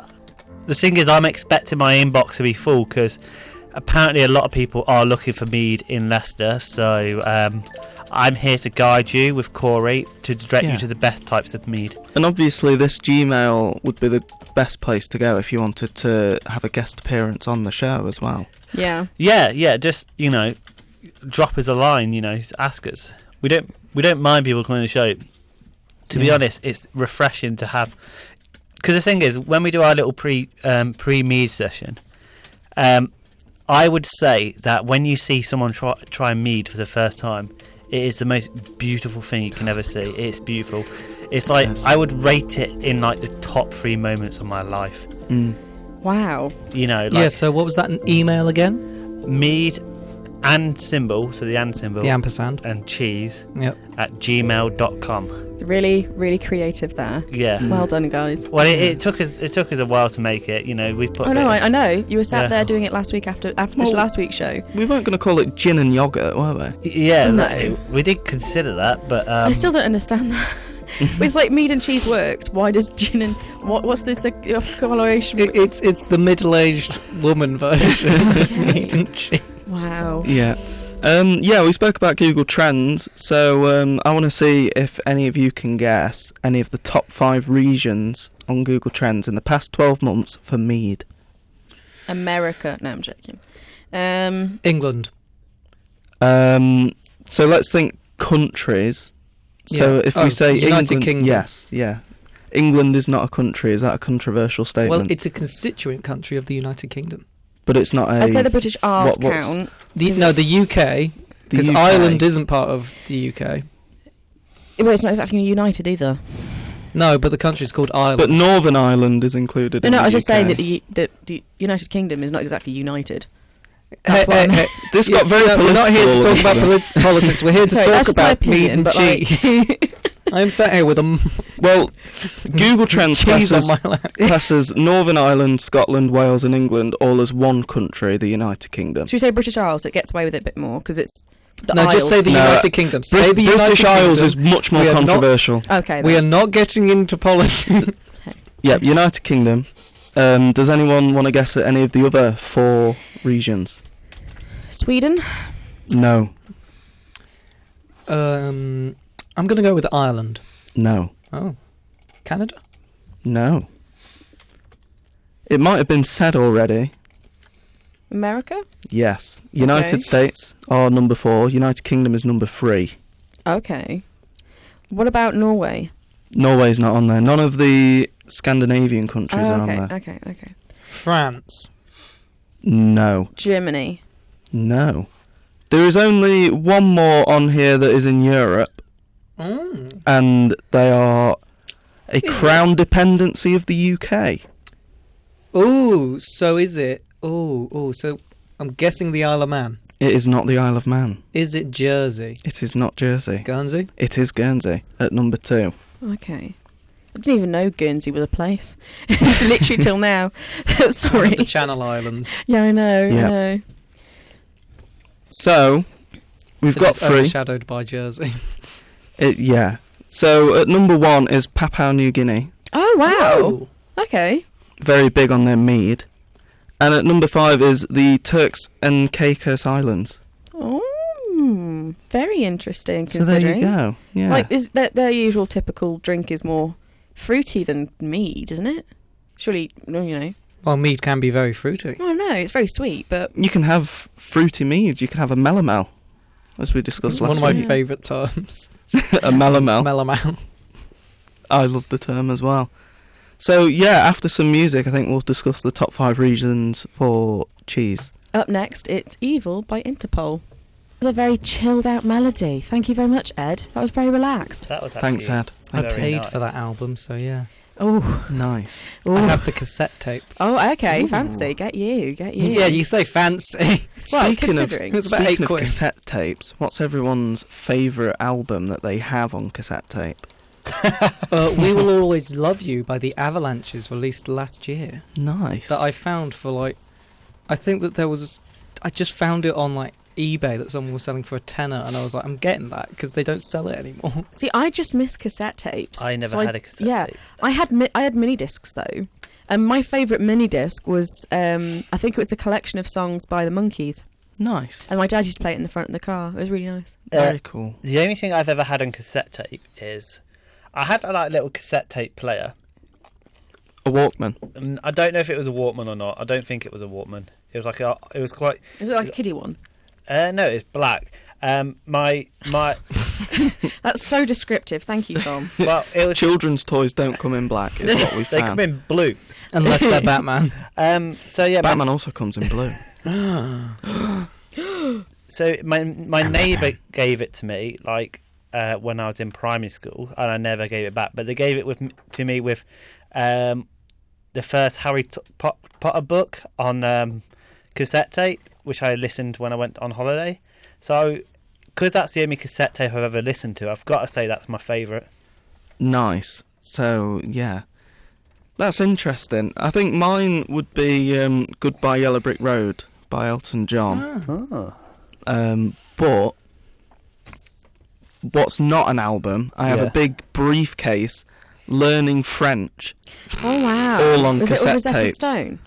the thing is, I'm expecting my inbox to be full because apparently a lot of people are looking for mead in Leicester. So I'm here to guide you with Corey to direct Yeah. you to the best types of mead. And obviously, this Gmail would be the best place to go if you wanted to have a guest appearance on the show as well. Yeah. Yeah. Just drop us a line. Ask us. We don't mind people coming on the show. To be Yeah. honest, it's refreshing to have. Because the thing is, when we do our little pre mead session, I would say that when you see someone try mead for the first time, it is the most beautiful thing you can ever see. It's beautiful. It's like Yes. I would rate it in like the top 3 moments of my life. Mm. Wow. Yeah, so what was that email again? Mead and symbol, so the and symbol, The ampersand. and cheese Yep. at gmail.com. Really, really creative there. Yeah. Mm. Well done, guys. Well, it took us a while to make it. We put. Oh a no, bit- I know. You were sat Yeah. there doing it last week after Well, last week's show. We weren't going to call it gin and yogurt, were we? Yeah, No. exactly. We did consider that, but I still don't understand that. It's like mead and cheese works. Why does gin and what's this correlation? It's the middle-aged woman version of mead and cheese. Wow. Yeah. Yeah, we spoke about Google Trends, so I want to see if any of you can guess any of the top 5 regions on Google Trends in the past 12 months for mead. America. No, I'm joking. England. So let's think countries. So Yeah. if we say United England, Kingdom. yes, yeah. England is not a country. Is that a controversial statement? Well, it's a constituent country of the United Kingdom. But it's not a... I'd say the British Isles what's- count. The Because UK, the because UK. Ireland isn't part of the UK. Well, it's not exactly united either. No, but the country's called Ireland. But Northern Ireland is included in No, the I was just saying UK. that the United Kingdom is not exactly united. Hey, That's what I mean. This got very no, we're not here to political, talk about listener. politics. We're here to Sorry, talk that's just my about mead opinion, and but like- cheese. I'm sat here with a Well, Google Trends cheese on classes, my lap. classes Northern Ireland, Scotland, Wales and England all as one country, the United Kingdom. Should we say British Isles? It gets away with it a bit more because it's the No, Isles. just say the No, United Kingdom. Say the British United Isles Kingdom. is much more We are not- controversial. Okay. We then. are not getting into politics. Yep, United Kingdom. Does anyone want to guess at any of the other 4 regions? Sweden? No. I'm going to go with Ireland. No. Oh. Canada? No. It might have been said already. America? Yes. United Okay. States are number 4. United Kingdom is number 3. Okay. What about Norway? Norway's not on there. None of the Scandinavian countries are on okay, there. okay. France? No. Germany? No. There is only one more on here that is in Europe, and they are a crown dependency of the UK. Oh, so is it? Oh, so I'm guessing the Isle of Man. It is not the Isle of Man. Is it Jersey? It is not Jersey. Guernsey? It is Guernsey at number 2. Okay. I didn't even know Guernsey was a place. Literally till now. One Sorry. of the Channel Islands. Yeah, I know. Yeah. I know. So, we've got It's 3. overshadowed by Jersey. Yeah. So, at number 1 is Papua New Guinea. Oh, wow. Whoa. Okay. Very big on their mead. And at number 5 is the Turks and Caicos Islands. Oh, very interesting. So there Considering, you go. Yeah. like, their usual typical drink is more fruity than mead, isn't it? Surely, you know. Well, mead can be very fruity. Well, no, it's very sweet, but You can have fruity meads. You can have a melomel, as we discussed One last of my week. Yeah. favourite terms. A melomel. Melomel. I love the term as well. So, yeah, after some music, I think we'll discuss the top 5 reasons for cheese. up next, it's Evil by Interpol. A very chilled out melody. Thank you very much, Ed. That was very relaxed. That was Thanks, actually Ed. I very paid nice. for that album, so yeah. Oh, Nice. I have the cassette tape. oh, okay, Ooh. fancy. Get you. Yeah, you say fancy. Well, Speaking of, considering. It was about speaking of £8. cassette tapes, what's everyone's favourite album that they have on cassette tape? We Will Always Love You by the Avalanches, released last year. Nice. That I found for like, I think that I just found it on like eBay that someone was selling for £10, and I was like, I'm getting that because they don't sell it anymore. See, I just miss cassette tapes. I never So had a cassette yeah, tape. I had mini discs though, and my favourite mini disc was I think it was a collection of songs by the Monkees, Nice. and my dad used to play it in the front of the car. It was really nice. Very cool. The only thing I've ever had on cassette tape is I had a like little cassette tape player. A Walkman. And I don't know if it was a Walkman or not. I don't think it was a Walkman. It was like it was quite. Is it like a kiddie one? No, it's black. My That's so descriptive. Thank you, Tom. well, it was. Children's toys don't come in black, is what we They found. come in blue. Unless they're Batman. So yeah, Batman also comes in blue. So my neighbour gave it to me like when I was in primary school, and I never gave it back. But they gave it to me with the first Harry Potter book on cassette tape, which I listened when I went on holiday. So, because that's the only cassette tape I've ever listened to, I've got to say that's my favourite. Nice. So, yeah. That's interesting. I think mine would be Goodbye Yellow Brick Road by Elton John. But what's not an album, I have Yeah. a big briefcase learning French. Oh wow! All on was cassette it Rosetta tapes. Stone?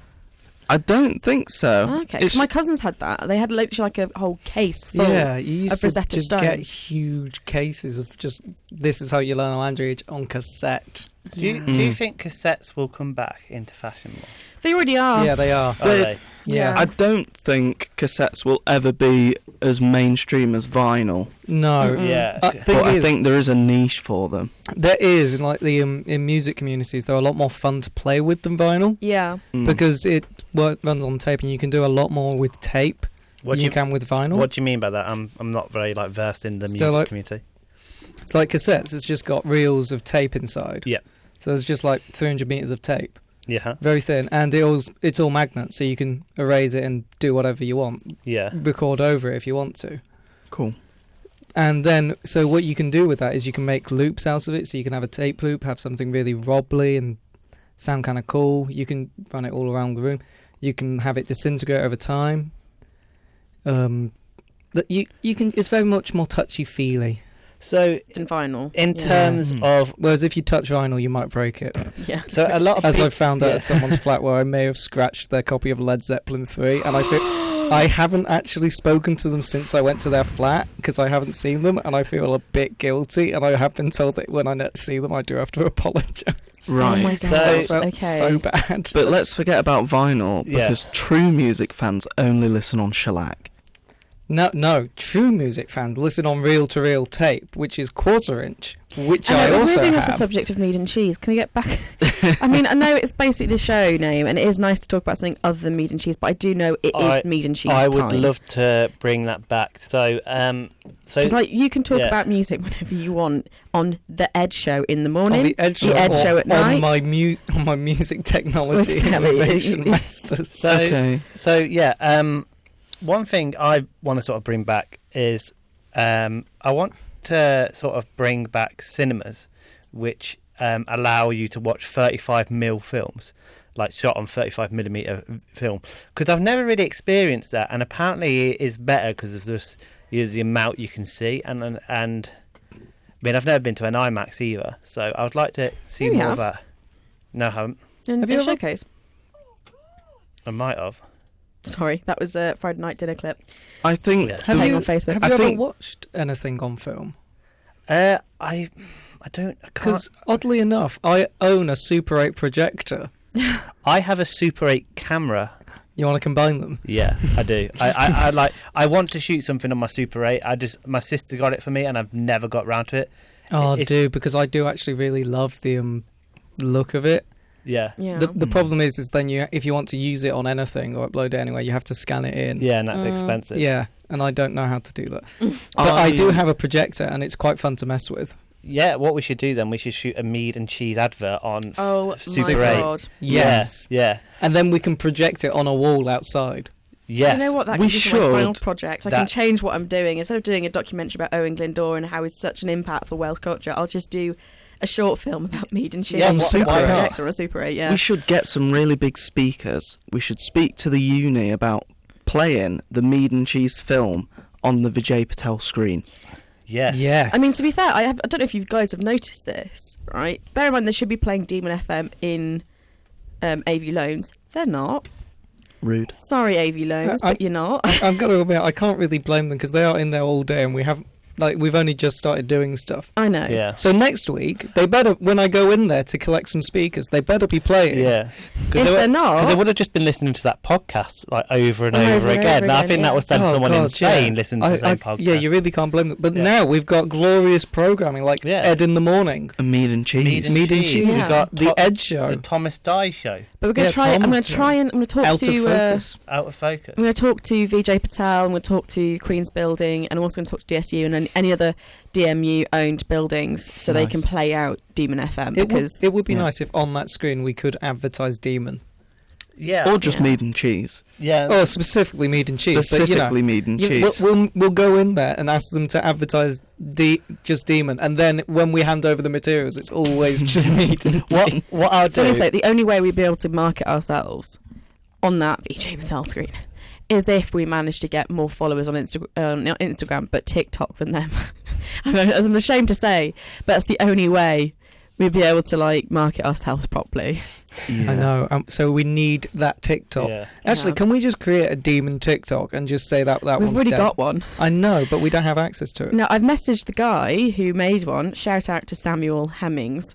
I don't think so. Okay, 'cause It's, my cousins had that. They had literally like a whole case full. Yeah, you used of to Rosetta just Stone. get huge cases of just, this is how you learn a language on cassette. Do you think cassettes will come back into fashion more? They already are. Yeah, they are. Are they? Yeah. I don't think cassettes will ever be as mainstream as vinyl. No. Mm-mm. Yeah. But Thing I is, think there is a niche for them. there is, in like the in music communities, they're a lot more fun to play with than vinyl Yeah. Mm. because it runs on tape, and you can do a lot more with tape What than do you can with vinyl. What do you mean by that? I'm not very like versed in the So, music like- community. It's like cassettes. It's just got reels of tape inside. Yeah. So there's just like 300 meters of tape, Yeah. very thin, and it's all magnets, so you can erase it and do whatever you want. Yeah. Record over it if you want to. Cool. And then, so what you can do with that is you can make loops out of it. So you can have a tape loop, have something really wobbly and sound kind of cool. You can run it all around the room. You can have it disintegrate over time. That you can. It's very much more touchy feely. So In vinyl. in Yeah. terms Mm. of Whereas if you touch vinyl, you might break it. Yeah. so a lot of As peop- I found out yeah. at someone's flat where I may have scratched their copy of Led Zeppelin 3, and I think I haven't actually spoken to them since I went to their flat because I haven't seen them, and I feel a bit guilty. And I have been told that when I next see them, I do have to apologise. Right. Oh my So- god. I felt Okay. so bad. But let's forget about vinyl, Yeah. because true music fans only listen on shellac. No, true music fans listen on reel-to-reel tape, which is quarter-inch, which I I know, we're also moving off the have. subject of Mead and Cheese. Can we get back? I mean, I know it's basically the show name, and it is nice to talk about something other than Mead and Cheese, but I do know it is Mead and Cheese I would time. love to bring that back. So, It's like you can talk Yeah. about music whenever you want on the Ed Show in the morning, On the Ed Show, Ed or Show at on night. on my music technology Exactly. innovation masters. So- Okay. So yeah, one thing I want to sort of bring back is I want to sort of bring back cinemas which allow you to watch 35mm films, like shot on 35mm film, because I've never really experienced that, and apparently it is better because of this, the amount you can see, and I mean I've never been to an IMAX either, so I would like to see Maybe more you of that. No, I haven't. in Have the you ever- showcase. I might have. Sorry, that was a Friday night dinner clip. I think Yeah. Have playing you, on Facebook. have I you ever think- watched anything on film? I can't. Because oddly enough, I own a Super 8 projector. I have a Super 8 camera. You want to combine them? Yeah, I do. I want to shoot something on my Super 8. My sister got it for me, and I've never got round to it. Oh, I It's- do, because I do actually really love the look of it. Yeah, Yeah. The problem is then if you want to use it on anything or upload it anywhere, you have to scan it in. yeah, and that's expensive. Yeah, and I don't know how to do that. But I do have a projector, and it's quite fun to mess with. Yeah, what we should do then? We should shoot a Mead and Cheese advert on Oh Super my 8. god! Yes. Yeah. And then we can project it on a wall outside. Yes. You know what? That We could be for my final should. project. I can That- change what I'm doing. Instead of doing a documentary about Owen Glendower and how he's such an impact for Welsh culture, I'll just do a short film about Mead and Cheese. Yeah, on Super a 8. projector or a Super 8. Yeah. We should get some really big speakers. We should speak to the uni about playing the Mead and Cheese film on the Vijay Patel screen. Yes. Yes. I mean, to be fair, I don't know if you guys have noticed this, right? Bear in mind, they should be playing Demon FM in AV Loans. They're not. Rude. Sorry, AV Loans, I'm- but you're not. I've got to admit, I can't really blame them because they are in there all day, and we've only just started doing stuff. I know. Yeah. So next week, they better, when I go in there to collect some speakers, they better be playing. Yeah. If they're not, they would have just been listening to that podcast like over and Over over and again. over I again, think yeah. that was done Oh, someone God, insane yeah. listening to the same podcast. Yeah, you really can't blame them. But Yeah. now we've got glorious programming like Yeah. Ed in the Morning, And Mead and Cheese. Mead and Cheese, Yeah. We've got the Ed Show, the Thomas Dye Show, but we're going Yeah, to try. I'm Tom's going to try and I'm going to talk Out of to. Focus. Out of Focus. I'm going to talk to Vijay Patel. I'm going to talk to Queen's Building, and I'm also going to talk to DSU and any other DMU owned buildings, so they Nice. can play out Demon FM. It Because would be Yeah. nice if on that screen we could advertise Demon. Yeah. Or just Yeah. Mead and Cheese. Yeah. Oh, specifically Mead and Cheese. But, Specifically Mead and you know, Cheese. we'll go in there and ask them to advertise just Demon, and then when we hand over the materials, it's always just Mead and Cheese. What I'll it's funny to do. say, the only way we'd be able to market ourselves on that Vijay Patel screen is if we manage to get more followers on not Instagram, but TikTok than them. I'm ashamed to say, but that's the only way we'd be able to like market ourselves properly. Yeah. I know. So we need that TikTok. Yeah. Actually, Yeah. can we just create a Demon TikTok and just say that We've one's already dead? got one. I know, but we don't have access to it. No, I've messaged the guy who made one. Shout out to Samuel Hemmings.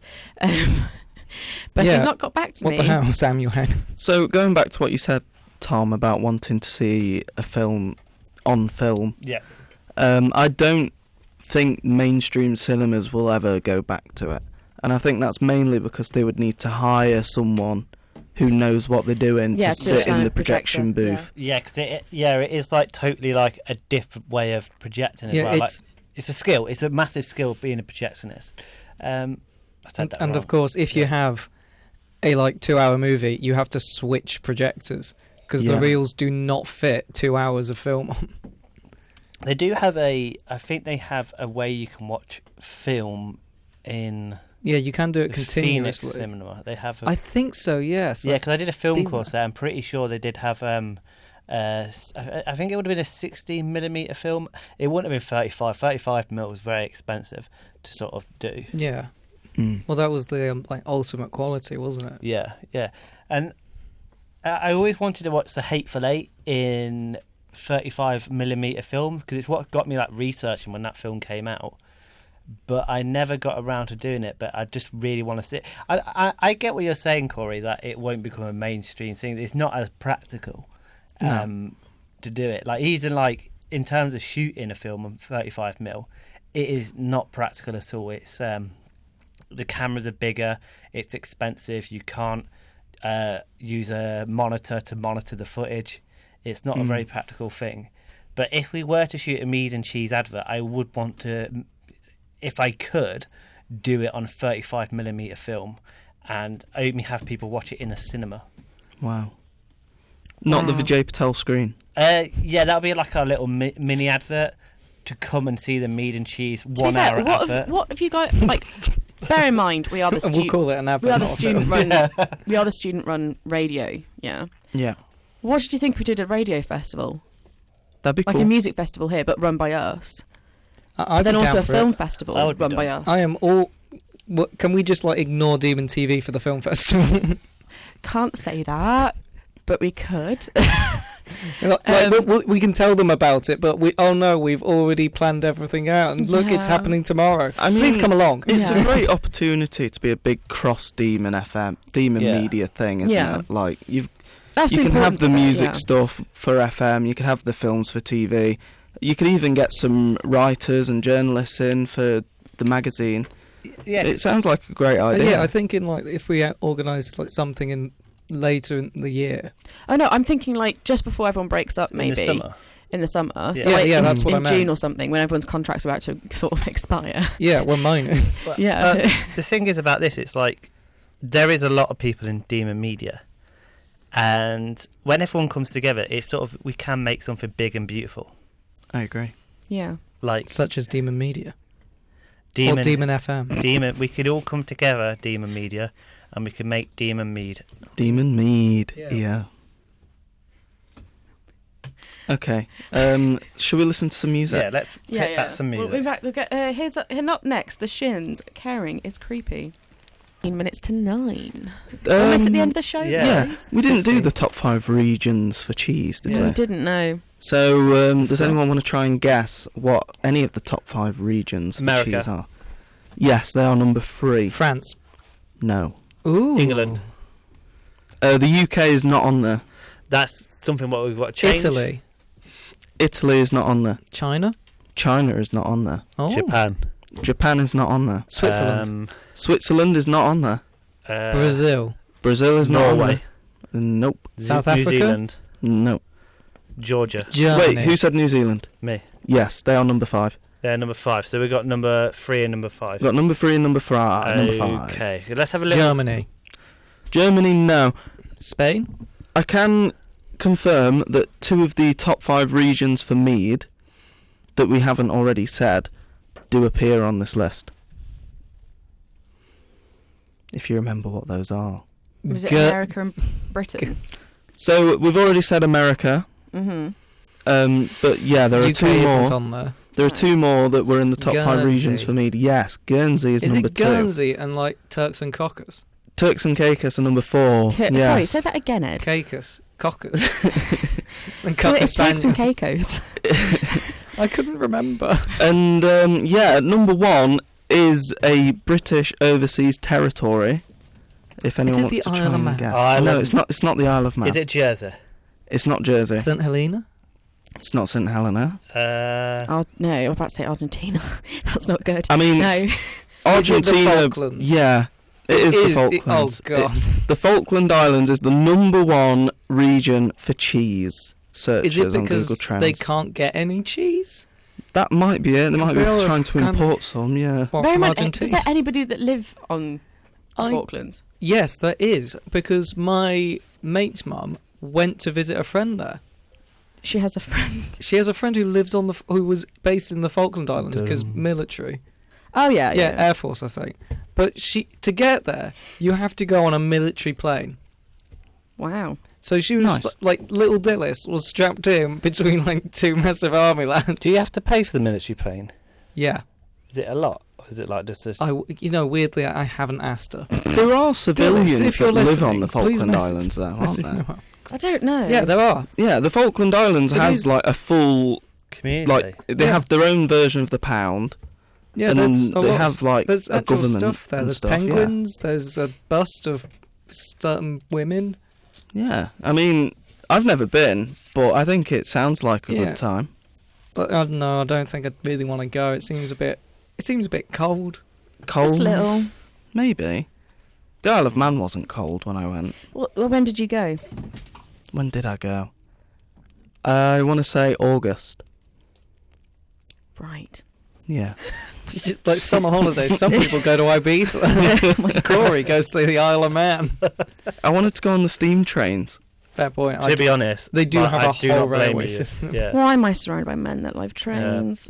But Yeah. he's not got back to What me. the hell, Samuel Hen? So going back to what you said, Tom, about wanting to see a film on film, Yeah. I don't think mainstream cinemas will ever go back to it. And I think that's mainly because they would need to hire someone who knows what they're doing Yeah, to to sit shine in a the projection projector, booth. Yeah, because it is like totally like a different way of projecting as Yeah, well. Like, it's it's a skill. It's a massive skill being a projectionist. I said that and wrong. of course, if you Yeah. have a 2-hour movie, you have to switch projectors because the Yeah. reels do not fit 2 hours of film on. They do have I think they have a way you can watch film in Yeah, you can do it Phoenix continuously. Cinema. They have. I think so. Yes. Yeah, because I did a film Been course there. I'm pretty sure they did have. I think it would have been a 16mm film. It wouldn't have been 35. 35mm was very expensive to sort of do. Yeah. Mm. Well, that was the ultimate quality, wasn't it? Yeah, yeah. And I always wanted to watch The Hateful Eight in 35mm film, because it's what got me like researching when that film came out. But I never got around to doing it. But I just really want to see it. I get what you're saying, Corey, that it won't become a mainstream thing. It's not as practical to do it. Like even like in terms of shooting a film on 35mm, it is not practical at all. It's the cameras are bigger. It's expensive. You can't use a monitor to monitor the footage. It's not a very practical thing. But if we were to shoot a Mead and Cheese advert, I would want to, if I could, do it on 35mm film and only have people watch it in a cinema. Wow. Not the Vijay Patel screen. Yeah, that'll be like our little mini advert to come and see the Mead and Cheese 1 hour advert. What have you got? Like, bear in mind, we are the We'll call it an advert. we are the student run. We are the student run radio. Yeah. Yeah. What did you think we did a radio festival? That'd be Like cool. a music festival here, but run by us. I'd Then be also down a for film it. festival I would be run by down. us. I am all. What, can we just like ignore Demon TV for the film festival? Can't say that, but we could. we can tell them about it, but we've already planned everything out, and look, it's Yeah. happening tomorrow. I mean, Please come along. It's Yeah. a great opportunity to be a big cross Demon Yeah. media thing, isn't Yeah. it? Like That's you the can have importance the of it, music yeah. stuff for FM. You can have the films for TV. You could even get some writers and journalists in for the magazine. Yeah, It sounds like a great idea. Yeah, I think if we organise like something in later in the year. Oh no, I'm thinking like just before everyone breaks up, in maybe the summer. in the summer. Yeah. So Yeah, like yeah, in, that's what I in meant. June or something, when everyone's contract's about to sort of expire. Yeah, well, mine. Yeah. The thing is about this, it's like there is a lot of people in Demon Media, and when everyone comes together, it's sort of we can make something big and beautiful. I agree. Yeah. Like Such as Demon Media Demon, or Demon FM. Demon. We could all come together, Demon Media, and we could make Demon Mead. Demon Mead. Yeah. Yeah. Okay. Shall we listen to some music? Yeah, let's Yeah, hit back some music. Well, in fact, we'll get here's up next. The Shins. Caring is creepy. 15 minutes to 9. Almost at the end of the show. yeah. Yeah. guys. We didn't do 16. the top 5 regions for cheese, did No, we? we didn't know. So, does anyone want to try and guess what any of the top 5 regions for America. cheese are? Yes, they are number 3. France. No. Ooh. England. The UK is not on there. That's something what we've got to change. Italy. Italy is not on there. China. China is not on there. Oh. Japan. Japan is not on there. Switzerland. Switzerland is not on there. Brazil. Brazil is not on Norway. there. Nope. South New Africa? Zealand. Nope. Georgia. Germany. Wait, who said New Zealand? Me. Yes, they are number 5. They're number 5. So we've got number 3 and number 5. We've got number 3 and number 5. Number 5. Okay, let's have a little. Germany. Germany, no. Spain. I can confirm that 2 of the top 5 regions for mead that we haven't already said do appear on this list. If you remember what those are. Was it Gu- America and Britain? So we've already said America, Mm-hmm. but yeah, there are UK 2 isn't more. on there. There are 2 more that were in the top 5 regions Guernsey. for mead. Yes, Guernsey is Is number it 2. Guernsey and like Turks and Cockers? Turks and Caicos are number 4. Sorry, Yes. say that again, Ed. Caicos. Cockers. and So Cocker it's Turks and Spaniels. Caicos. I couldn't remember. And yeah, number 1 is a British overseas territory. If anyone it wants the to try Isle of and Man? guess. Isle No, of- it's not. It's not the Isle of Man. Is it Jersey? It's not Jersey. St Helena. It's not St Helena. No, I was about to say Argentina. That's not good. I mean, No. Is it Argentina. the Falklands? Yeah, it is the Falklands. Oh god. The Falkland Islands is the number 1 region for cheese searches Is it on Google because Trends. they can't get any cheese? That might be it. They might be They are trying to kind of- import some. Yeah. What, Bear in from mind, Argentina? is there anybody that live on the I- Falklands? Yes, there is, because my mate's mum went to visit a friend there. She has a friend. She has a friend who lives on who was based in the Falkland Islands because Dumb. military. Oh yeah, Yeah, Air Force, I think. But to get there, you have to go on a military plane. Wow. So she was Nice. like little Dillis was strapped in between like 2 massive army lads. Do you have to pay for the military plane? Yeah. Is it a lot? Or is it like just a... Weirdly, I haven't asked her. There are civilians if that you're live listening, on the please Falkland message- Islands, though, aren't message there? me. I don't know. Yeah, there are. Yeah, the Falkland Islands It has is. like a full, Community. like they Yeah. have their own version of the pound. Yeah, And there's then a they lot. have, like, there's a actual government stuff there. and There's stuff, yeah. penguins. There's a bust of certain women. Yeah, I mean, I've never been, but I think it sounds like a Yeah. good time. But I don't know. I don't think I'd really want to go. It seems a bit cold. Cold, Just little. maybe. The Isle of Man wasn't cold when I went. Well, when did you go? When did I go? I want to say August. Right. Yeah. It's just like summer holidays. Some people go to Ibiza. Corey goes to the Isle of Man. I wanted to go on the steam trains. Fair point. To be honest, they do but have I a do whole not blame railway you. system. Yeah. Why am I surrounded by men that love trains?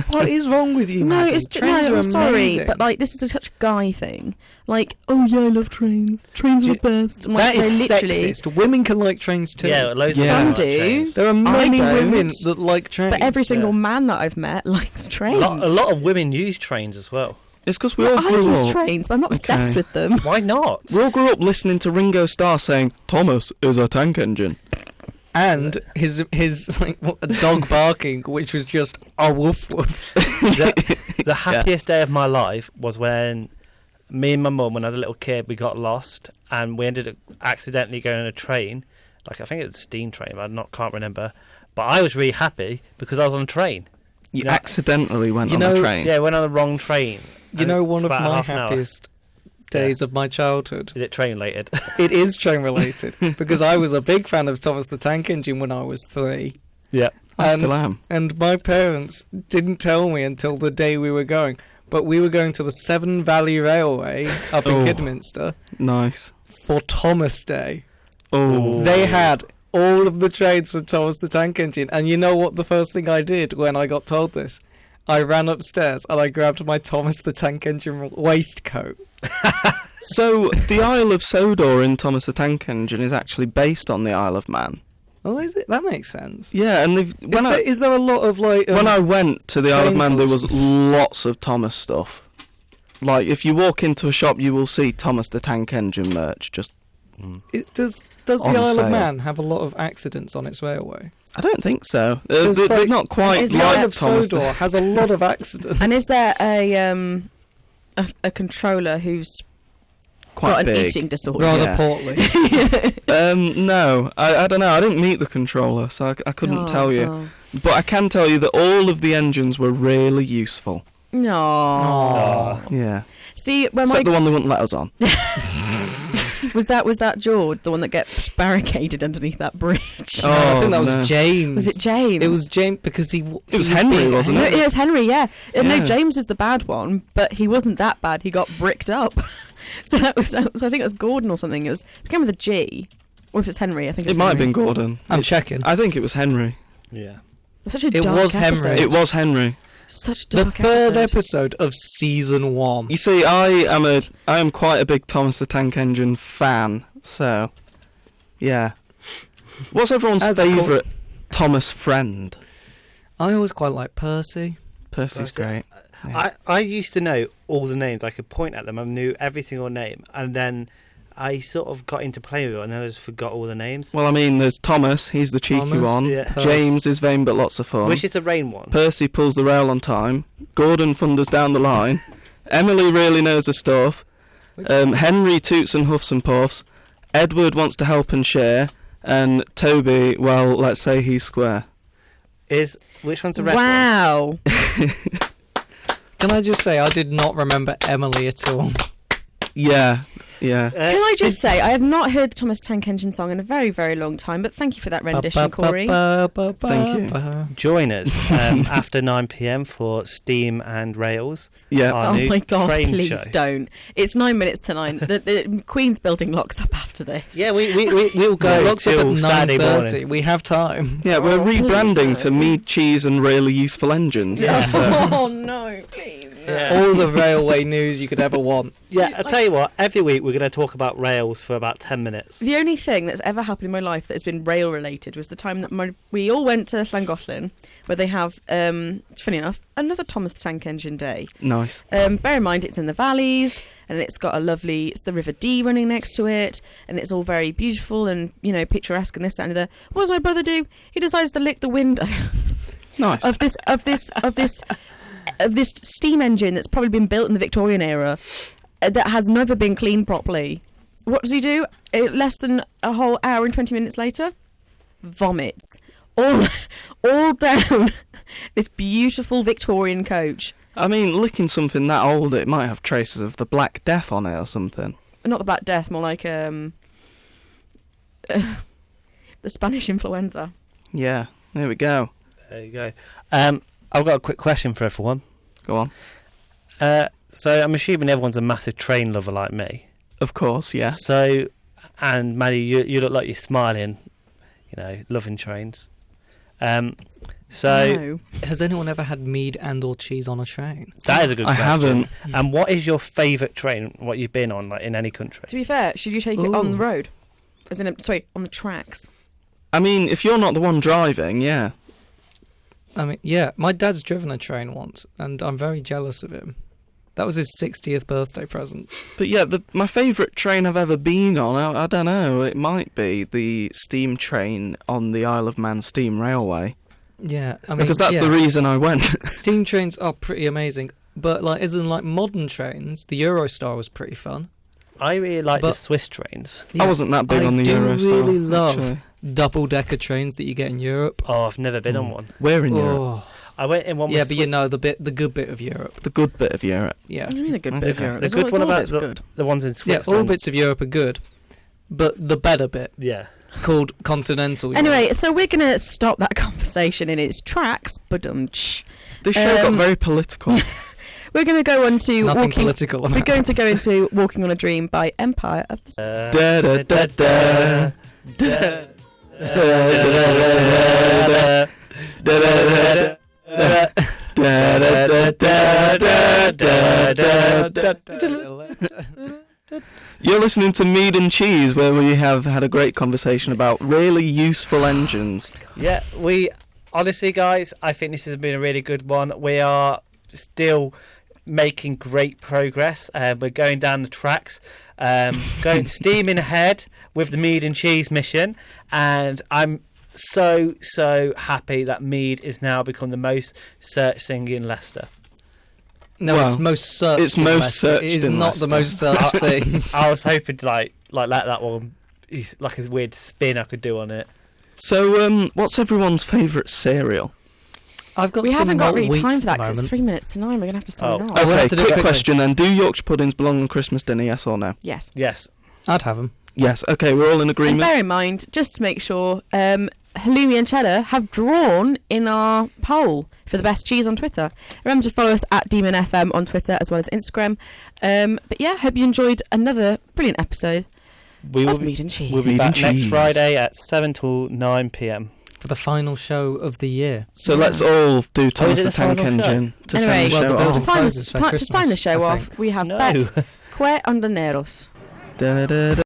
What is wrong with you, No, Maddie? it's Trains no, are I'm sorry, amazing. but like this is such a guy thing. Like, oh yeah, I love trains. Trains are the best. I'm that like, is no, literally. sexist. Women can like trains too. Yeah, loads Yeah. of Some them do. like trains. There are many don't. women that like trains. But every single yeah. man that I've met likes A trains. lot of women use trains as well. It's because we all I grew use up. trains, but I'm not obsessed Okay. with them. Why not? We all grew up listening to Ringo Starr saying, "Thomas is a tank engine." and his like a dog barking, which was just a woof woof. The happiest day of my life was when me and my mum, when I was a little kid, we got lost and we ended up accidentally going on a train. Like, I think it was a steam train, but can't remember. But I was really happy because I was on a train. You know- accidentally went You on know- a train. Yeah, I went on the wrong train. You And know, it's one of about my half an hour. happiest days of my childhood. Is it train related? It is train related because I was a big fan of Thomas the Tank Engine when I was 3. Yeah. I and- still am. And my parents didn't tell me until the day we were going. But we were going to the Severn Valley Railway up in Oh. Kidderminster Nice. for Thomas Day. Oh. They had all of the trains for Thomas the Tank Engine. And you know what the first thing I did when I got told this? I ran upstairs and I grabbed my Thomas the Tank Engine waistcoat. So the Isle of Sodor in Thomas the Tank Engine is actually based on the Isle of Man. Oh, is it? That makes sense. Yeah, and they've Is there a lot of like... when I went to the Isle of train Man, there was functions? lots of Thomas stuff. Like, if you walk into a shop, you will see Thomas the Tank Engine merch. Just, Does the on Isle sale. of Man have a lot of accidents on its railway? I don't think so. There's They're like- not quite Is The there- like Isle of Thomas. Sodor has a lot of accidents. And is there a controller who's Quite got an big. eating disorder? Rather Yeah. portly. No, I don't know. I didn't meet the controller, so I couldn't tell you. Oh. But I can tell you that all of the engines were really useful. No. Oh. Yeah. See, when Except the one they wouldn't let us on. was that George, the one that gets barricaded underneath that bridge? Oh, I think that no. was James. Was it James? It was James because he. It was Henry, wasn't No, it? it was Henry, yeah. No, Yeah. James is the bad one, but he wasn't that bad. He got bricked up. So that was I think it was Gordon or something. It began with a G, or if it's Henry, I think It it's might have Henry. been Gordon. I'm checking. I think it was Henry. Yeah. It's such a It dark was Henry. episode. It was Henry. Such a The dark third episode. episode of season 1. You see, I am quite a big Thomas the Tank Engine fan. So, yeah. What's everyone's As a co- favourite Thomas friend? I always quite like Percy. Percy's great. I used to know all the names. I could point at them. I knew every single name. And then I sort of got into playing with it and then I just forgot all the names. Well, I mean, there's Thomas. He's the cheeky Thomas, one. yeah. James is vain but lots of fun. Which is the rain one? Percy pulls the rail on time. Gordon thunders down the line. Emily really knows her stuff. Henry toots and huffs and puffs. Edward wants to help and share. And Toby, well, let's say he's square. Which one's the red one? Wow. Can I just say, I did not remember Emily at all. Yeah, yeah. Can I just say, I have not heard the Thomas Tank Engine song in a very, very long time, but thank you for that rendition, Corey. Thank you. Join us after 9 p.m. for Steam and Rails. Yeah. Our Oh new my god, train please show. don't. It's 9 minutes to 9. The Queen's building locks up after this. Yeah, we'll go Locks up at till Saturday 9:30. morning. We have time. Yeah, we're Oh, please rebranding don't. to Mead Cheese and really useful engines. Yeah. So, Oh no, please. Yeah, All the railway news you could ever want. Yeah, I'll tell you what, every week we're going to talk about rails for about 10 minutes. The only thing that's ever happened in my life that has been rail related was the time that we all went to Llangollen, where they have, funny enough, another Thomas the Tank Engine Day. Nice. Bear in mind it's in the valleys, and it's got it's the River Dee running next to it, and it's all very beautiful and, picturesque and this, that and the other. What does my brother do? He decides to lick the window Nice. of this steam engine that's probably been built in the Victorian era that has never been cleaned properly. What does he do? Less than a whole hour and 20 minutes later, vomits all down this beautiful Victorian coach. I mean, licking something that old, it might have traces of the Black Death on it or something. Not the Black Death, more like the Spanish influenza. Yeah, there we go. There you go. I've got a quick question for everyone. Go on. So I'm assuming everyone's a massive train lover like me. Of course, yeah. So, and Maddie, you look like you're smiling, loving trains. No. Has anyone ever had mead and or cheese on a train? That is a good I question. haven't. And what is your favourite train, what you've been on, like in any country? To be fair, should you take it on the road? On the tracks. I mean, if you're not the one driving, yeah. I mean, yeah, my dad's driven a train once, and I'm very jealous of him. That was his 60th birthday present. But yeah, my favourite train I've ever been on, I don't know, it might be the steam train on the Isle of Man Steam Railway. Yeah, I mean, because that's the reason I went. Steam trains are pretty amazing, but as in modern trains, the Eurostar was pretty fun. I really like the Swiss trains. I wasn't that big on the Eurostar. I really love actually. double-decker trains that you get in Europe. Oh, I've never been on one. We're in Europe. I went in one. Yeah, but the good bit of Europe. The good bit of Europe. Yeah. What do you mean the good bit of Europe? The good one about the ones in Yeah, Switzerland. all bits of Europe are good, but the better bit, Yeah. called Continental Europe. Anyway, so we're going to stop that conversation in its tracks. This This show got very political. We're going to go on to Nothing walking. political. We're going to go into "Walking on a Dream" by Empire of the. Da da da da. Da da da da. You're listening to Mead and Cheese, where we have had a great conversation about really useful engines. Yeah, honestly, guys, I think this has been a really good one. We are still making great progress. We're going down the tracks, going steaming ahead with the Mead and Cheese mission, and I'm so happy that Mead is now become the most searched thing in Leicester. No, Well, it's most searched. it's most searched It is in not the Leicester. most searched thing. I was hoping to like let that one, like a weird spin I could do on it. So, what's everyone's favourite cereal? I've got. We some haven't got malt really wheats time at for that the because it's moment. 3 minutes to 9. We're going to have to sign Oh. off. Oh, we'll have Okay, to do it quick quickly. question then. Do Yorkshire puddings belong on Christmas dinner, yes or no? Yes. Yes. I'd have them. Yes, okay, we're all in And agreement. bear in mind, just to make sure, Halloumi and Cheddar have drawn in our poll for the best cheese on Twitter. Remember to follow us at Demon FM on Twitter as well as Instagram. But yeah, hope you enjoyed another brilliant episode We will of Mead and Cheese. We'll be Mead back and next Cheese. Friday at 7 till 9 p.m. For the final show of the year. So let's all do Thomas is it the the Tank final show? Engine to Anyway, send the well, show the off. to sign, closes for to sign the Christmas, show I off, think. we have No. Beck, Que Underneros. Da, da, da,